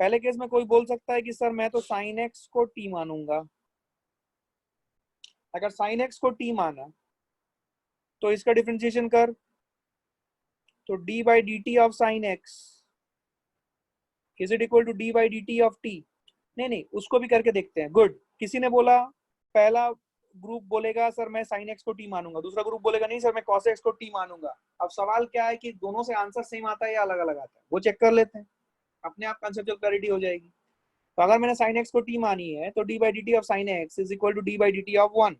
पहले केस में कोई बोल सकता है कि सर मैं तो sin x को t मानूंगा। अगर sin x को t माना तो इसका डिफरेंशिएशन कर, तो d/dt of sin x is it equal to d/dt of t। नहीं, उसको भी करके देखते हैं। गुड, किसी ने बोला, पहला ग्रुप बोलेगा सर मैं sin x को t मानूंगा, दूसरा ग्रुप बोलेगा नहीं सर मैं cos x को t मानूंगा। अब सवाल क्या है कि दोनों से आंसर सेम आता है या अलग अलग आता है, वो चेक कर लेते हैं, अपने आप कंसेप्चुअल क्लैरिटी हो जाएगी। तो अगर मैंने sin x को t मानी है तो d/dt of sin x is equal to d/dt of 1,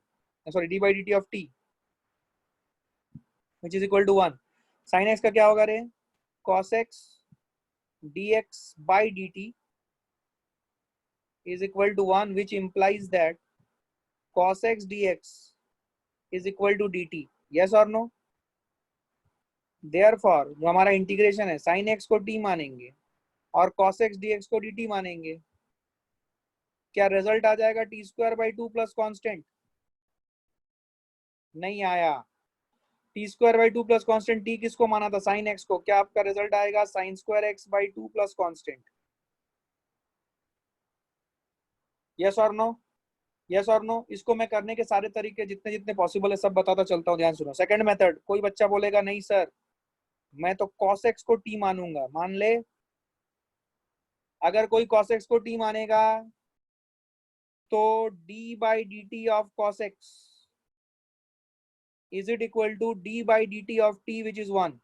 sorry d/dt of t which is equal to 1। sin x का क्या होगा रे, cos x dx by dt is equal to 1, which implies that cos x dx is equal to dt। yes or no? therefore जो हमारा integration है, sin x को t मानेंगे और cos x dx को dt मानेंगे, क्या रिजल्ट आ जाएगा t²/2 प्लस कांस्टेंट? नहीं आया। t²/2 प्लस कांस्टेंट, t किसको माना था, sin x को, क्या आपका रिजल्ट आएगा sin²x/2 प्लस कांस्टेंट? यस और नो, यस और नो। इसको मैं करने के सारे तरीके जितने जितने पॉसिबल है सब बताता चलता हूँ, ध्यान सुनो। सेकंड मेथड, कोई बच्चा बोलेगा नहीं सर मैं तो cos x को t मानूंगा, मान ले। अगर कोई cos x को t मानेगा तो d/dt of cos x is it equal to d/dt of t which is 1।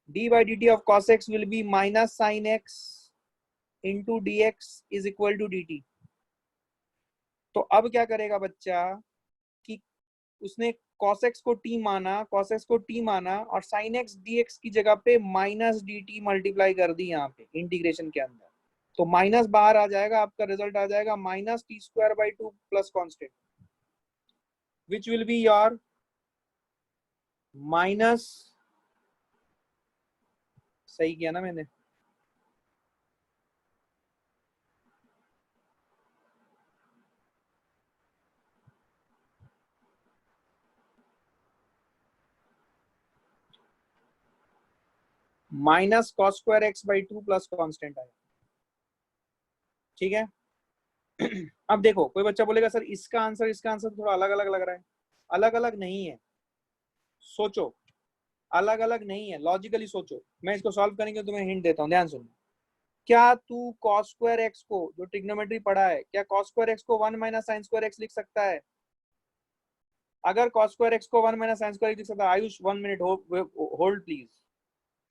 d/dt of cos x will be minus sin x into dx is equal to dt। तो अब क्या करेगा बच्चा कि उसने cos x को t माना, cos x को t माना और sin x dx की जगह पे माइनस dt मल्टीप्लाई कर दी यहाँ पे इंटीग्रेशन के अंदर, तो माइनस बाहर आ जाएगा, आपका रिजल्ट आ जाएगा -t²/2 plus constant which will be your minus, सही किया ना मैंने, -cos²x/2 प्लस कांस्टेंट आया, ठीक है। अब देखो कोई बच्चा बोलेगा सर इसका आंसर थोड़ा अलग अलग लग रहा है। अलग अलग नहीं है, सोचो, अलग अलग नहीं है, लॉजिकली सोचो। मैं इसको सॉल्व करने के तुम्हें हिंट देता हूँ, ध्यान सुनो। क्या तू cos² x को, जो ट्रिग्नोमेट्री पढ़ा है, क्या cos² x को 1 - sin² x लिख सकता है? अगर cos² x को 1 - sin² x लिख सकता है, आयुष 1 मिनट होल्ड प्लीज।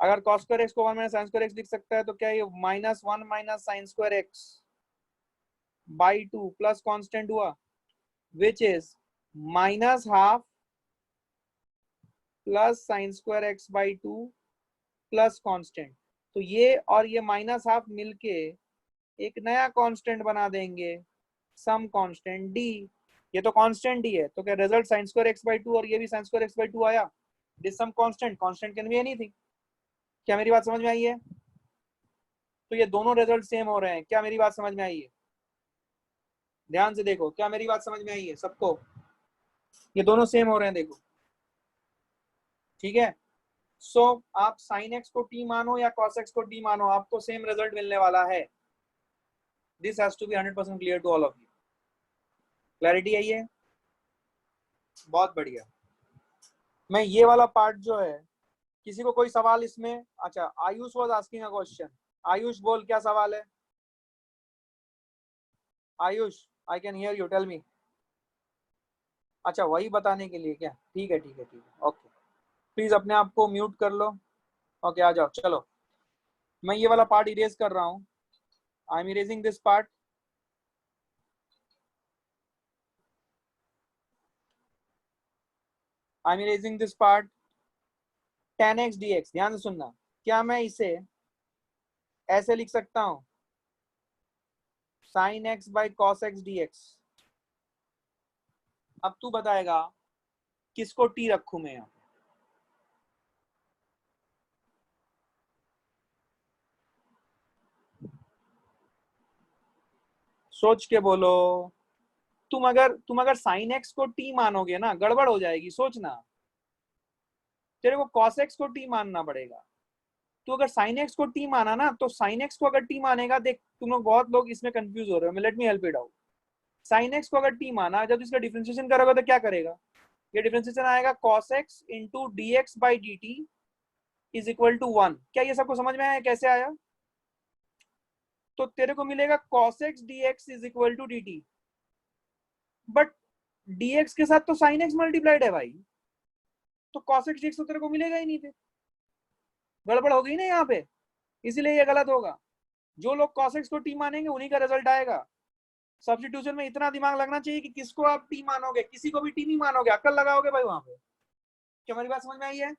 अगर cos² x को 1 - sin² x लिख सकता है तो क्या ये -1 - sin² x by 2 plus constant हुआ, which is -½ plus sin² x by 2 plus constant. तो ये और ये -½ मिलके एक नया कांस्टेंट बना देंगे, सम कांस्टेंट डी। ये तो कांस्टेंट ही है, तो क्या result sin square x by 2 और ये भी sin स्क्वायर x by 2 आया। This some constant, constant can be anything. क्या मेरी बात समझ में आई है? तो ये दोनों रिजल्ट सेम हो रहे हैं। क्या मेरी बात समझ में आई है? ध्यान से देखो, क्या मेरी बात समझ में आई है सबको? ये दोनों सेम हो रहे हैं, देखो। ठीक है। सो आप sin x को t मानो या cos x को t मानो, आपको सेम रिजल्ट मिलने वाला है। This has to be 100% clear to all of you. Clarity आई है? बहुत बढ़िया। मैं ये वाला पार्ट जो है, किसी को कोई सवाल इसमें? अच्छा, Ayush was asking a question. Ayush बोल, क्या सवाल है? Ayush, I can hear you, tell me. अच्छा, वही बताने के लिए क्या? ठीक है ठीक है ठीक है, ओके। प्लीज अपने आप को म्यूट कर लो। ओके, आ जाओ, चलो। मैं ये वाला पार्ट इरेज कर रहा हूँ। I am erasing this part. I am erasing this part. tan x dx, ध्यान से सुनना। क्या मैं इसे ऐसे लिख सकता हूं? sin x by cos x dx। अब तू बताएगा किसको t रखूं मैं यहाँ? सोच के बोलो। तुम अगर sin x को t मानोगे ना, गड़बड़ हो जाएगी, सोचना। तेरे को cos x को t मानना पड़ेगा। तो अगर sin x को t माना ना, तो sin x को अगर t मानेगा, देख तुम लोग बहुत लोग इसमें कंफ्यूज हो रहे हो, late me help it out. sin x को अगर t माना, जब इसका डिफरेंशिएशन करोगे तो क्या करेगा? ये डिफरेंशिएशन आएगा cos x into d x by d t is equal to 1। क्या ये सबको समझ में आया कैसे आया? तो तेरे को मिलेगा cos x dx is equal to d t, but dx के साथ तो sin x मल्टीप्लाइड है भाई, तो cos x dx तो तेरे को मिलेगा ही नहीं। थे गड़बड़ हो गई ना यहाँ पे, इसीलिए ये गलत होगा। जो लोग cos x को t मानेंगे उन्हीं का रिजल्ट आएगा। सब्स्टिट्यूशन में इतना दिमाग लगना चाहिए कि किसको आप t मानोगे, किसी को भी t नहीं मानोगे, अक्ल लगाओगे भाई वहां पे। क्या हमारी बात समझ में आई है?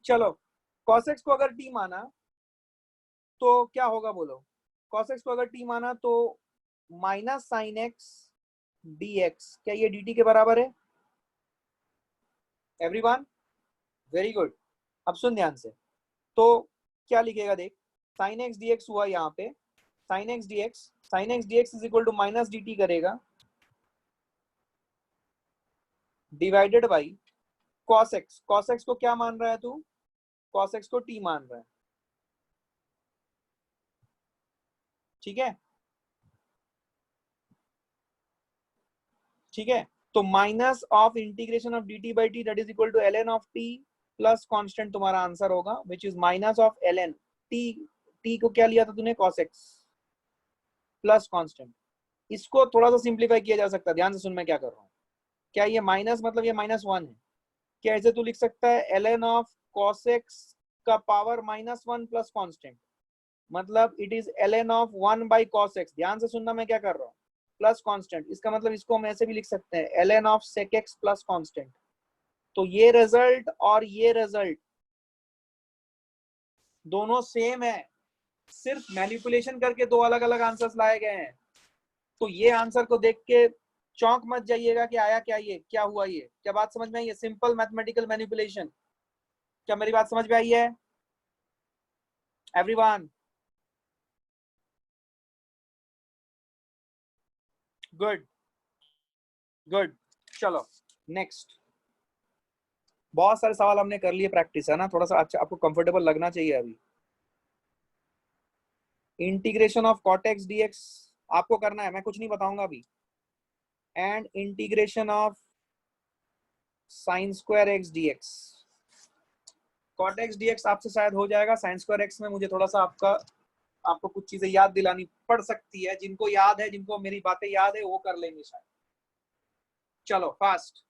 चलो, cos x को अगर t माना तो क्या होगा बोलो? cos x को अगर t माना तो minus sign x d x, क्या ये डी टी के बराबर है? Everyone, very good. अब सुन ध्यान से। तो क्या लिखेगा देख, साइन एक्स डी एक्स हुआ यहाँ पे, sine x d x is equal to minus d t करेगा divided by cos x. Cos x को क्या मान रहा है तू? कॉस एक्स को टी मान रहा है, ठीक है? ठीक है। तो minus of integration of d t by t that is equal to l n of t plus constant तुम्हारा आंसर होगा, which is minus of l n t. T को क्या लिया था तूने? Cos x plus constant. इसको थोड़ा सा सिंप्लीफाई किया जा सकता है, ध्यान से सुन मैं क्या कर रहा हूँ। क्या ये माइनस मतलब ये -1 है? क्या ऐसे तू लिख सकता है l n of cos x का पावर -1 प्लस कॉन्स्टेंट, मतलब it is l n of 1 by cos x. ध्यान से सुनना मैं क्या कर रहा हूँ, प्लस कॉन्स्टेंट। इसका मतलब इसको हम ऐसे भी लिख सकते हैं l n of sec x plus constant. तो ये रिजल्ट और ये रिजल्ट दोनों सेम है, सिर्फ मैनिपुलेशन करके दो अलग अलग आंसर्स लाए गए हैं। तो ये आंसर को देख के चौंक मत जाइएगा कि आया क्या, ये क्या हुआ, ये क्या बात समझ में आई है? Simple mathematical manipulation. क्या मेरी बात समझ में आई है एवरीवन? Good good. चलो नेक्स्ट। बहुत सारे सवाल हमने कर लिए, प्रैक्टिस है ना, थोड़ा सा अच्छा आपको कंफर्टेबल लगना चाहिए अभी। Integration of cot x dx आपको करना है, मैं कुछ नहीं बताऊंगा अभी। And integration of sine square x dx. Cot x dx आपसे शायद हो जाएगा, साइन स्क्वायर एक्स में मुझे थोड़ा सा आपको कुछ चीजें याद दिलानी पड़ सकती है। जिनको याद है, जिनको मेरी बातें याद है, वो कर लेंगे शायद। चलो फास्ट।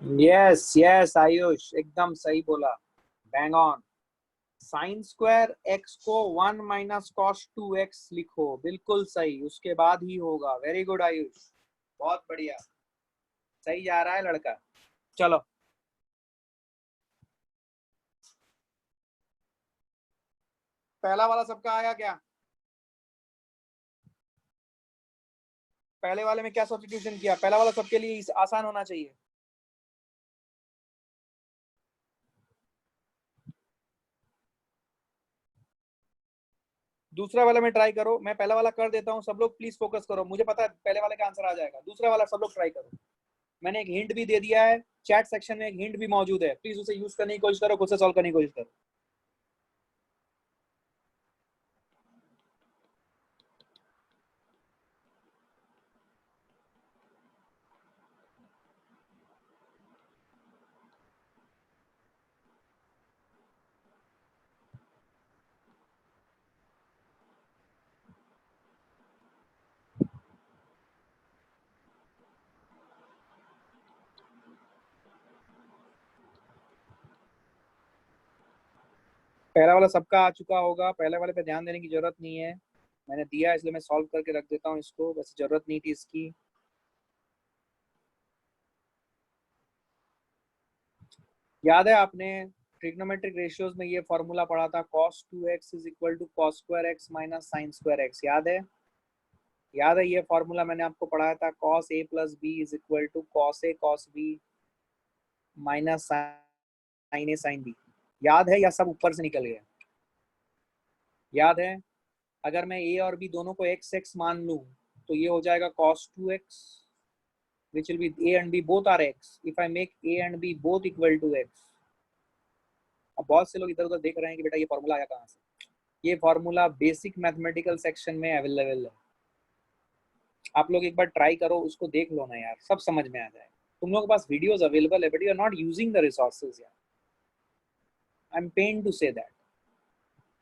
यस यस आयुष, एकदम सही बोला, bang on. Sign square x को 1 माइनस कॉस 2x लिखो, बिल्कुल सही, उसके बाद ही होगा। वेरी गुड आयुष, बहुत बढ़िया, सही जा रहा है लड़का। चलो पहला वाला सबका आया क्या? पहले वाले में क्या सब्स्टिट्यूशन किया? पहला वाला सबके लिए आसान होना चाहिए। दूसरा वाला में ट्राई करो, मैं पहला वाला कर देता हूँ, सब लोग प्लीज फोकस करो, मुझे पता है पहले वाले का आंसर आ जाएगा। दूसरा वाला सब लोग ट्राई करो, मैंने एक हिंट भी दे दिया है, चैट सेक्शन में एक हिंट भी मौजूद है, प्लीज उसे यूज करने की कोशिश करो, खुद से सॉल्व करने की कोशिश करो। पहला वाला सबका आ चुका होगा, पहले वाले पे ध्यान देने की जरूरत नहीं है, मैंने दिया इसलिए मैं सॉल्व करके रख देता हूँ इसको, वैसे जरूरत नहीं थी इसकी। याद है आपने ट्रिग्नोमेट्रिक रेशियोज में ये फॉर्मूला पढ़ा था, cos 2x is equal to cos square x minus sine square x, याद है? याद है ये फॉर्मूला मैंने आपको पढ़ाया था, cos a plus b is equal to cos a cos b minus sine a sine b। याद है या सब ऊपर से निकल गया? याद है? अगर मैं a और b दोनों को x x मान लूं तो ये हो जाएगा cos 2x, which will be a and b both are x, if I make a and b both equal to x। अब बहुत से लोग इधर उधर देख रहे हैं कि बेटा ये फॉर्मूला आया कहाँ से। ये फॉर्मूला बेसिक मैथमेटिकल सेक्शन में अवेलेबल है, आप लोग एक बार ट्राई करो, उसको देख लो ना यार, सब समझ में आ जाएगा। तुम लोगों के पास वीडियोस अवेलेबल है, but you are not using the resources यार, I am pain to say that.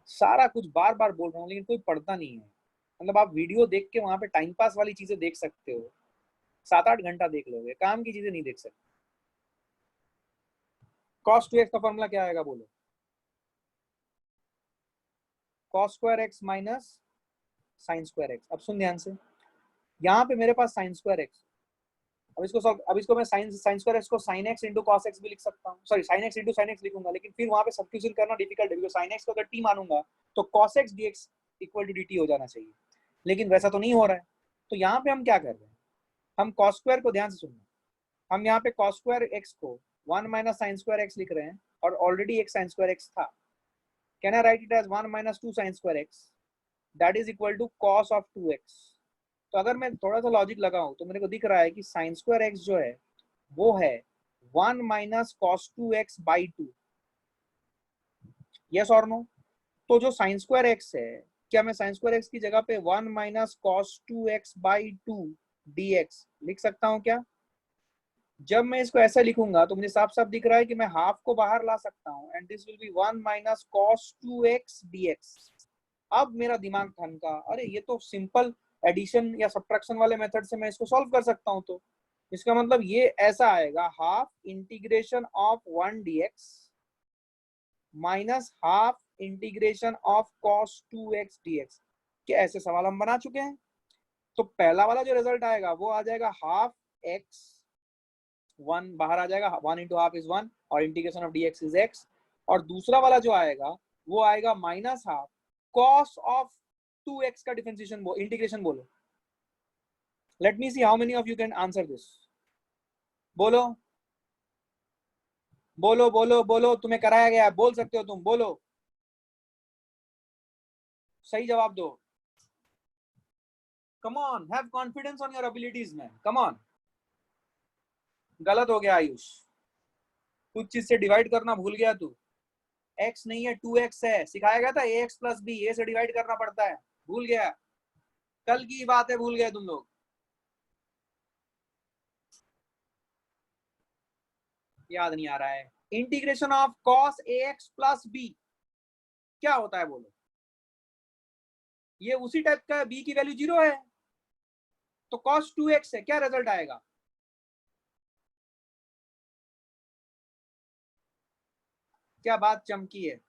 सारा कुछ बार बार बोल रहा हूँ लेकिन कोई पढ़ता नहीं है। मतलब आप वीडियो देख के वहां पे टाइम पास वाली चीजें देख सकते हो, 7-8 घंटा देख लोगे, काम की चीजें नहीं देख सकते। cos 2x का फॉर्मूला क्या आएगा बोलो? cos square x minus sine square x. अब सुन ध्यान से, यहाँ पे मेरे पास साइन स्क्वायर एक्स, अब इसको मैं साइन साइन स्क्वायर एक्स को sine x into cos x भी लिख सकता हूँ, sorry sine x into sine x लिखूंगा, लेकिन फिर वहां पे सब्स्टिट्यूशन करना डिफिकल्ट है, साइन एक्स को अगर टी मानूंगा तो cos x d x equal to d t हो जाना चाहिए, लेकिन वैसा तो नहीं हो रहा है। तो यहाँ पे हम क्या कर रहे हैं, हम कॉस स्क्वायर को ध्यान से सुनना, हम यहाँ पे कॉस स्क्वायर एक्स को 1 माइनस साइन स्क्वायर एक्स लिख रहे हैं, और ऑलरेडी एक साइन स्क्वायर एक्स था, can I write it as 1 minus 2 sine square x that is equal to cos of 2x। तो अगर मैं थोड़ा सा लॉजिक लगाऊं तो मेरे को दिख रहा है कि साइन स्क्वायर एक्स जो है वो है 1 minus cos 2x by 2, yes और नो? तो जो साइन स्क्वायर एक्स है, क्या मैं साइन स्क्वायर एक्स की जगह पे 1 minus cos 2x by 2 dx लिख सकता हूँ क्या? जब मैं इसको ऐसा लिखूंगा तो मुझे साफ साफ दिख रहा है कि मैं हाफ को बाहर ला सकता हूँ, and this will be 1 minus cos 2x dx। अब मेरा दिमाग ठनका, अरे ये तो सिंपल एडिशन या सब्ट्रैक्शन वाले मेथड से मैं इसको सॉल्व कर सकता हूँ, तो इसका मतलब ये ऐसा आएगा, half integration of 1 dx minus half integration of cos 2x dx। क्या ऐसे सवाल हम बना चुके हैं? तो पहला वाला जो रिजल्ट आएगा वो आ जाएगा हाफ x, 1 बाहर आ जाएगा, 1 इंटू हाफ इज 1 और integration of dx is x, और दूसरा वाला जो आएगा वो आएगा minus half cos of 2x का डिफरेंशिएशन इंटीग्रेशन बोलो। Let me see how many of you can answer this, बोलो बोलो बोलो बोलो, तुम्हें कराया गया, बोल सकते हो तुम, बोलो, सही जवाब दो, come on, have confidence on your abilities man, come on. गलत हो गया आयुष, कुछ चीज से डिवाइड करना भूल गया तू, x नहीं है 2x है, सिखाया गया था ax प्लस बी, ए से डिवाइड करना पड़ता है, भूल गया? कल की बात है, भूल गए तुम लोग, याद नहीं आ रहा है। Integration of cos ax plus b क्या होता है बोलो? ये उसी टाइप का b की वैल्यू 0 है, तो cos 2x है, क्या रिजल्ट आएगा? क्या बात चमकी है?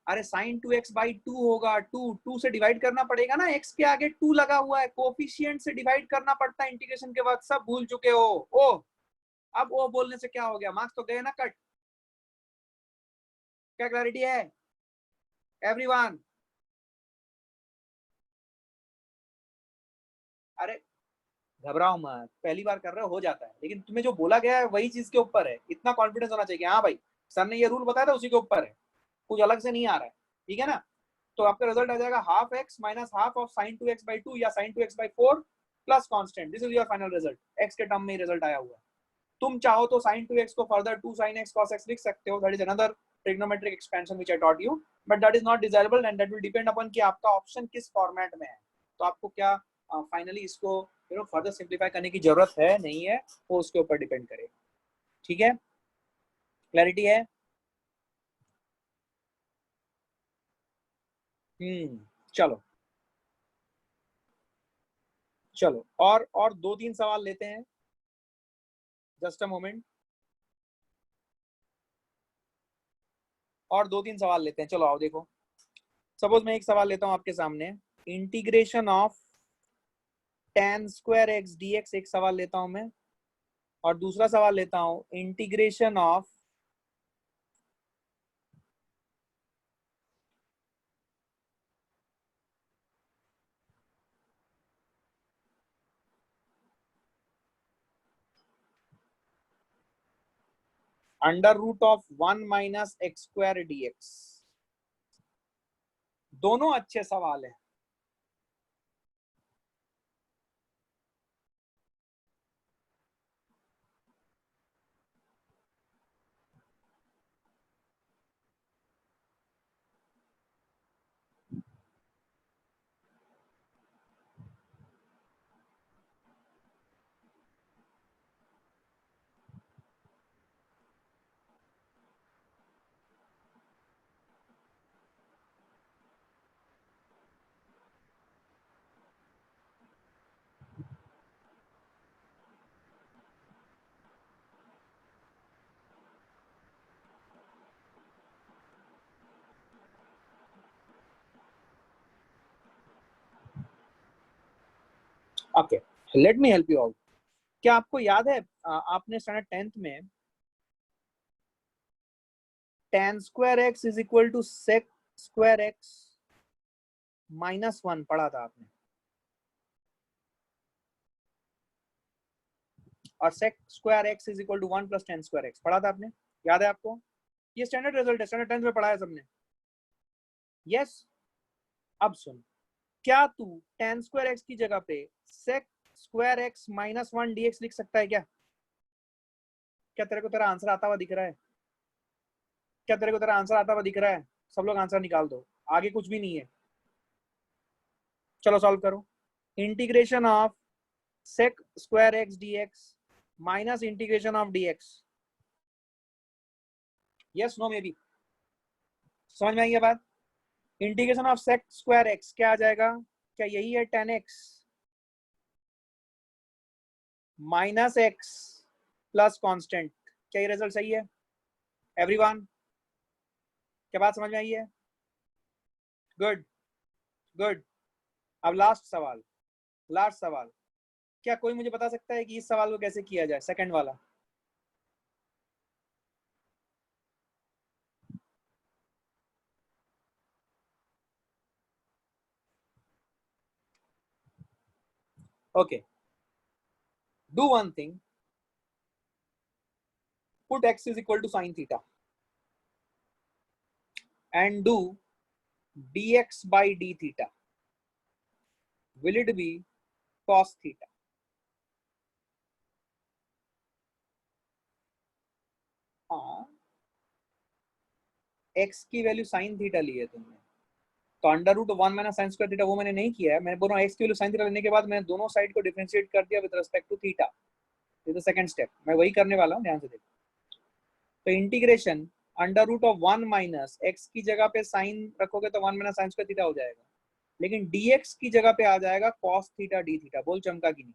अरे साइन 2x बाई 2 होगा, 2 से डिवाइड करना पड़ेगा ना, x के आगे 2 लगा हुआ है, कोफिशिएंट से डिवाइड करना पड़ता है इंटीग्रेशन के वक्त, सब भूल चुके हो। ओ अब ओ बोलने से क्या हो गया, मार्क्स तो गए ना कट। क्या क्लैरिटी है एवरीवन? अरे घबराओ मत, पहली बार कर रहे हो जाता है, लेकिन तुम्हें जो बोला गया है वही चीज के ऊपर है, इतना कॉन्फिडेंस होना चाहिए। हाँ भाई, सर ने ये रूल बताया था, उसी के ऊपर है, कुछ अलग से नहीं आ रहा है, ठीक है ना? तो आपका रिजल्ट आ जाएगा half x minus half of sine 2x by 2 या sine 2x by 4 plus constant. This is your final result, x के टर्म में रिजल्ट आया हुआ है। तुम चाहो तो साइन 2x को further 2 sin x cos x लिख सकते हो, that is another trigonometric expansion which I taught you, but that is not desirable and that will depend upon कि आपका ऑप्शन किस फॉर्मेट में है। तो आपको क्या फाइनली इसको फर्दर सिंप्लीफाई करने की जरूरत है नहीं है, वो उसके ऊपर डिपेंड करे। ठीक है, क्लैरिटी है? चलो चलो, और 2-3 सवाल लेते हैं, जस्ट अ मोमेंट। और 2-3 सवाल लेते हैं, चलो आओ देखो। सपोज मैं एक सवाल लेता हूं आपके सामने, integration of tan square x d x, एक सवाल लेता हूं मैं। और दूसरा सवाल लेता हूं integration of under root of 1 minus x square d x. दोनों अच्छे सवाल हैं। Okay, let me help you out. क्या आपको याद है आपने स्टैंडर्ड 10th में tan square x is equal to sec square x minus 1 पढ़ा था आपने? और sec square x is equal to 1 plus tan square x पढ़ा था आपने? याद है आपको? ये स्टैंडर्ड रिजल्ट है, स्टैंडर्ड 10th में पढ़ा है सबने। यस, अब सुन, क्या तू tan स्क्वायर एक्स की जगह पे sec square x minus 1 dx लिख सकता है क्या? क्या तेरे को तेरा आंसर आता हुआ दिख रहा है? क्या तेरे को तेरा आंसर आता हुआ दिख रहा है? सब लोग आंसर निकाल दो, आगे कुछ भी नहीं है। चलो सॉल्व करो। Integration of sec square x dx minus integration of dx। Yes no maybe, समझ में आई ये बात? इंटीग्रेशन ऑफ sec स्क्वायर एक्स क्या आ जाएगा? क्या यही है tan x minus x plus constant? क्या ये रिजल्ट सही है एवरीवन? क्या बात समझ में आई है? Good good. अब लास्ट सवाल, लास्ट सवाल। क्या कोई मुझे बता सकता है कि इस सवाल को कैसे किया जाए, सेकंड वाला? Okay, do one thing, put x is equal to sin theta and do dx by d theta. Will it be cos theta? हाँ, x की वैल्यू sin थीटा ली है तुमने, तो under root 1 minus sine square theta वो मैंने नहीं किया है। मैंने बोला x की वैल्यू sin थीटा लेने के बाद मैंने दोनों साइड को डिफरेंशिएट कर दिया विद रिस्पेक्ट टू थीटा। ये तो सेकंड स्टेप, मैं वही करने वाला हूँ, ध्यान से देखो। तो integration under root of 1 minus x की जगह पे साइन रखोगे तो 1 माइनस साइन स्क्वायर थीटा हो जाएगा, लेकिन dx की जगह पे आ जाएगा cos थीटा d थीटा। बोल चमका कि नहीं?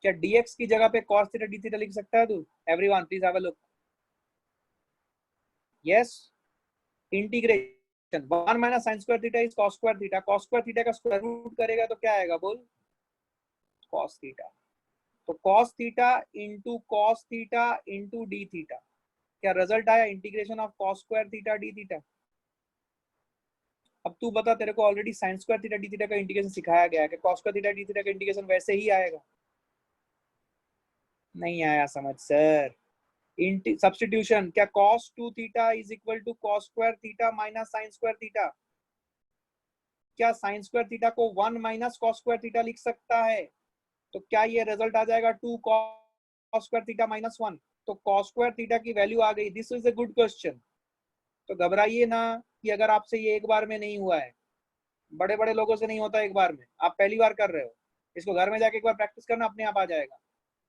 क्या dx की जगह पे cos थीटा d थीटा लिख सकता है तू? Everyone please have a look. Yes. Integration 1 minus sine square theta is cos square theta. cos square theta का स्क्वायर रूट करेगा तो क्या आएगा बोल? cos theta. तो cos theta into cos theta into D theta. क्या रिजल्ट आया? Integration of cos square theta d theta. अब तू बता, तेरे को already sign square theta d theta का इंटीग्रेशन सिखाया गया है कि cos square theta d theta का इंटीग्रेशन वैसे ही आएगा. नहीं आया समझ सर. सब्स्टिट्यूशन. क्या cos 2 theta is equal to cos square theta minus sine square theta? क्या साइन स्क्वायर थीटा को 1 माइनस cos स्क्वायर थीटा लिख सकता है? तो क्या ये रिजल्ट आ जाएगा 2 cos स्क्वायर थीटा माइनस 1? तो cos स्क्वायर थीटा की वैल्यू आ गई. This is a good question. तो घबराइए ना कि अगर आपसे ये एक बार में नहीं हुआ है. बड़े बड़े लोगों से नहीं होता एक बार में. आप पहली बार कर रहे हो. इसको घर में जाके एक बार प्रैक्टिस करना, अपने आप आ जाएगा.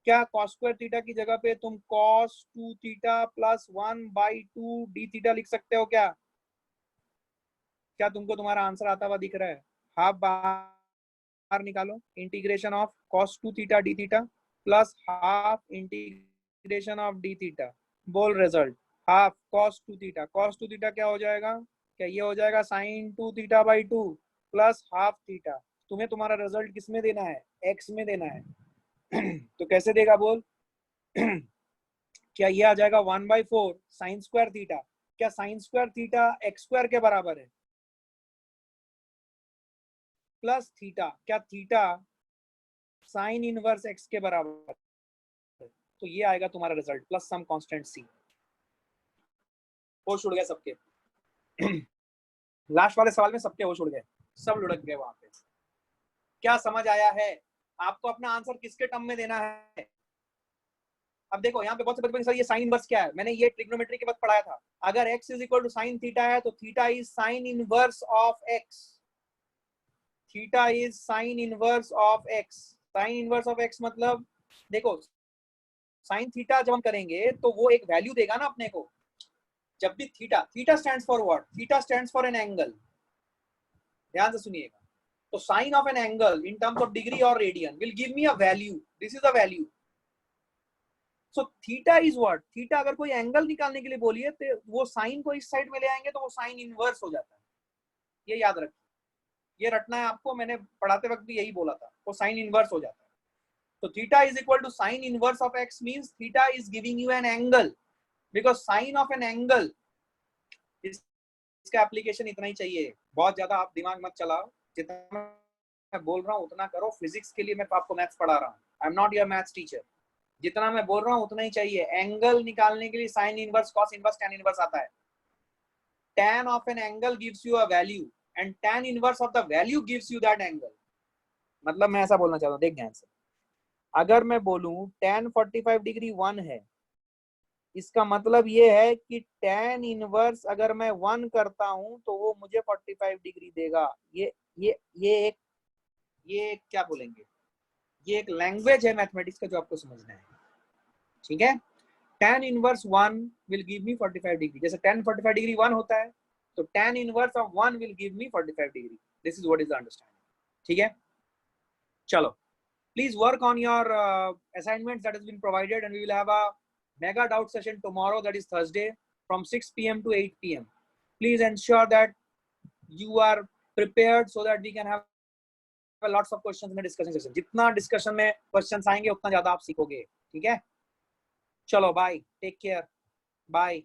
क्या cos स्क्वायर थीटा की जगह पे तुम cos 2 theta plus 1/2 D theta लिख सकते हो क्या? क्या तुमको तुम्हारा आंसर आता हुआ दिख रहा है? हाफ बाहर निकालो. Integration of cos 2 theta d theta plus half integration of d theta. बोल result. Half cos 2 theta. cos 2 theta क्या हो जाएगा? क्या ये हो जाएगा sin 2 theta by 2 plus half theta. तुम्हें तुम्हारा रिजल्ट किस में देना है? x में देना है. तो कैसे देगा बोल? क्या ये आ जाएगा 1/4 साइन स्क्वायर थीटा. क्या sine square theta x square के बराबर है? Plus theta. क्या थीटा साइन इनवर्स एक्स के बराबर है? तो ये आएगा तुम्हारा रिजल्ट प्लस सम कांस्टेंट सी. होश उड़ गए सबके. लास्ट वाले सवाल में सबके होश उड़ गए. सब लुढ़क गए वहां पे. क्या समझ आया है? आपको अपना आंसर किसके टर्म में देना है? अब देखो यहाँ पे बहुत से बच्चे सर ये साइन इनवर्स क्या है? मैंने ये ट्रिग्नोमेट्री के वक्त पढ़ाया था. अगर x is equal to sine theta है तो theta is sine inverse of x. Theta is sine inverse of x. Sine inverse of x मतलब देखो साइन थीटा जब हम करेंगे तो वो एक वैल्यू देगा ना अपने को. जब भी theta, theta stands for what? Theta stands for an angle. ध्यान से सुनिएगा. तो sine of an angle in terms of degree और radian will give me a value. This is a value. So theta is what? Theta अगर कोई angle निकालने के लिए बोलिए तो वो साइन को इस साइड में ले आएंगे तो वो साइन इनवर्स हो जाता है. ये याद रखिए. ये रटना है आपको. मैंने पढ़ाते वक्त भी यही बोला था. वो साइन इनवर्स हो जाता है. तो theta is equal to sine inverse of x means theta is giving you an angle. Because sine of an angle, इसका एप्लीकेशन इतना ही चाहिए. बहुत ज्यादा आप दिमाग मत चलाओ. जितना मैं बोल रहा हूँ उतना करो. फिजिक्स के लिए मैं आपको मैथ्स पढ़ा रहा हूँ. आई am not your maths teacher. जितना मैं बोल रहा हूँ उतना ही चाहिए. एंगल निकालने के लिए sine inverse, cos inverse, tan inverse आता है. tan of an angle gives you a value and tan inverse of the value gives you that angle. मतलब मैं ऐसा बोलना चाहता हूँ. देख ध्यान से. अगर मैं बोलूं tan 45 डिग्री 1 है, इसका मतलब ये है कि tan इनवर्स अगर मैं 1 करता हूं तो वो मुझे 45 डिग्री देगा. ये एक क्या बोलेंगे, ये एक लैंग्वेज है मैथमेटिक्स का जो आपको समझना है. ठीक है. tan inverse 1 will give me 45 degree. जैसे tan 45 डिग्री 1 होता है तो tan inverse of 1 will give me 45 degree. This is what is the understanding. ठीक है. चलो, please work on your assignments that has been provided and we will have a mega doubt session tomorrow, that is Thursday, from 6 p.m. to 8 p.m. Please ensure that you are prepared so that we can have lots of questions in the discussion session. जितना discussion में questions आएंगे उतना ज़्यादा आप सीखोगे. ठीक है. चलो, bye, take care, bye.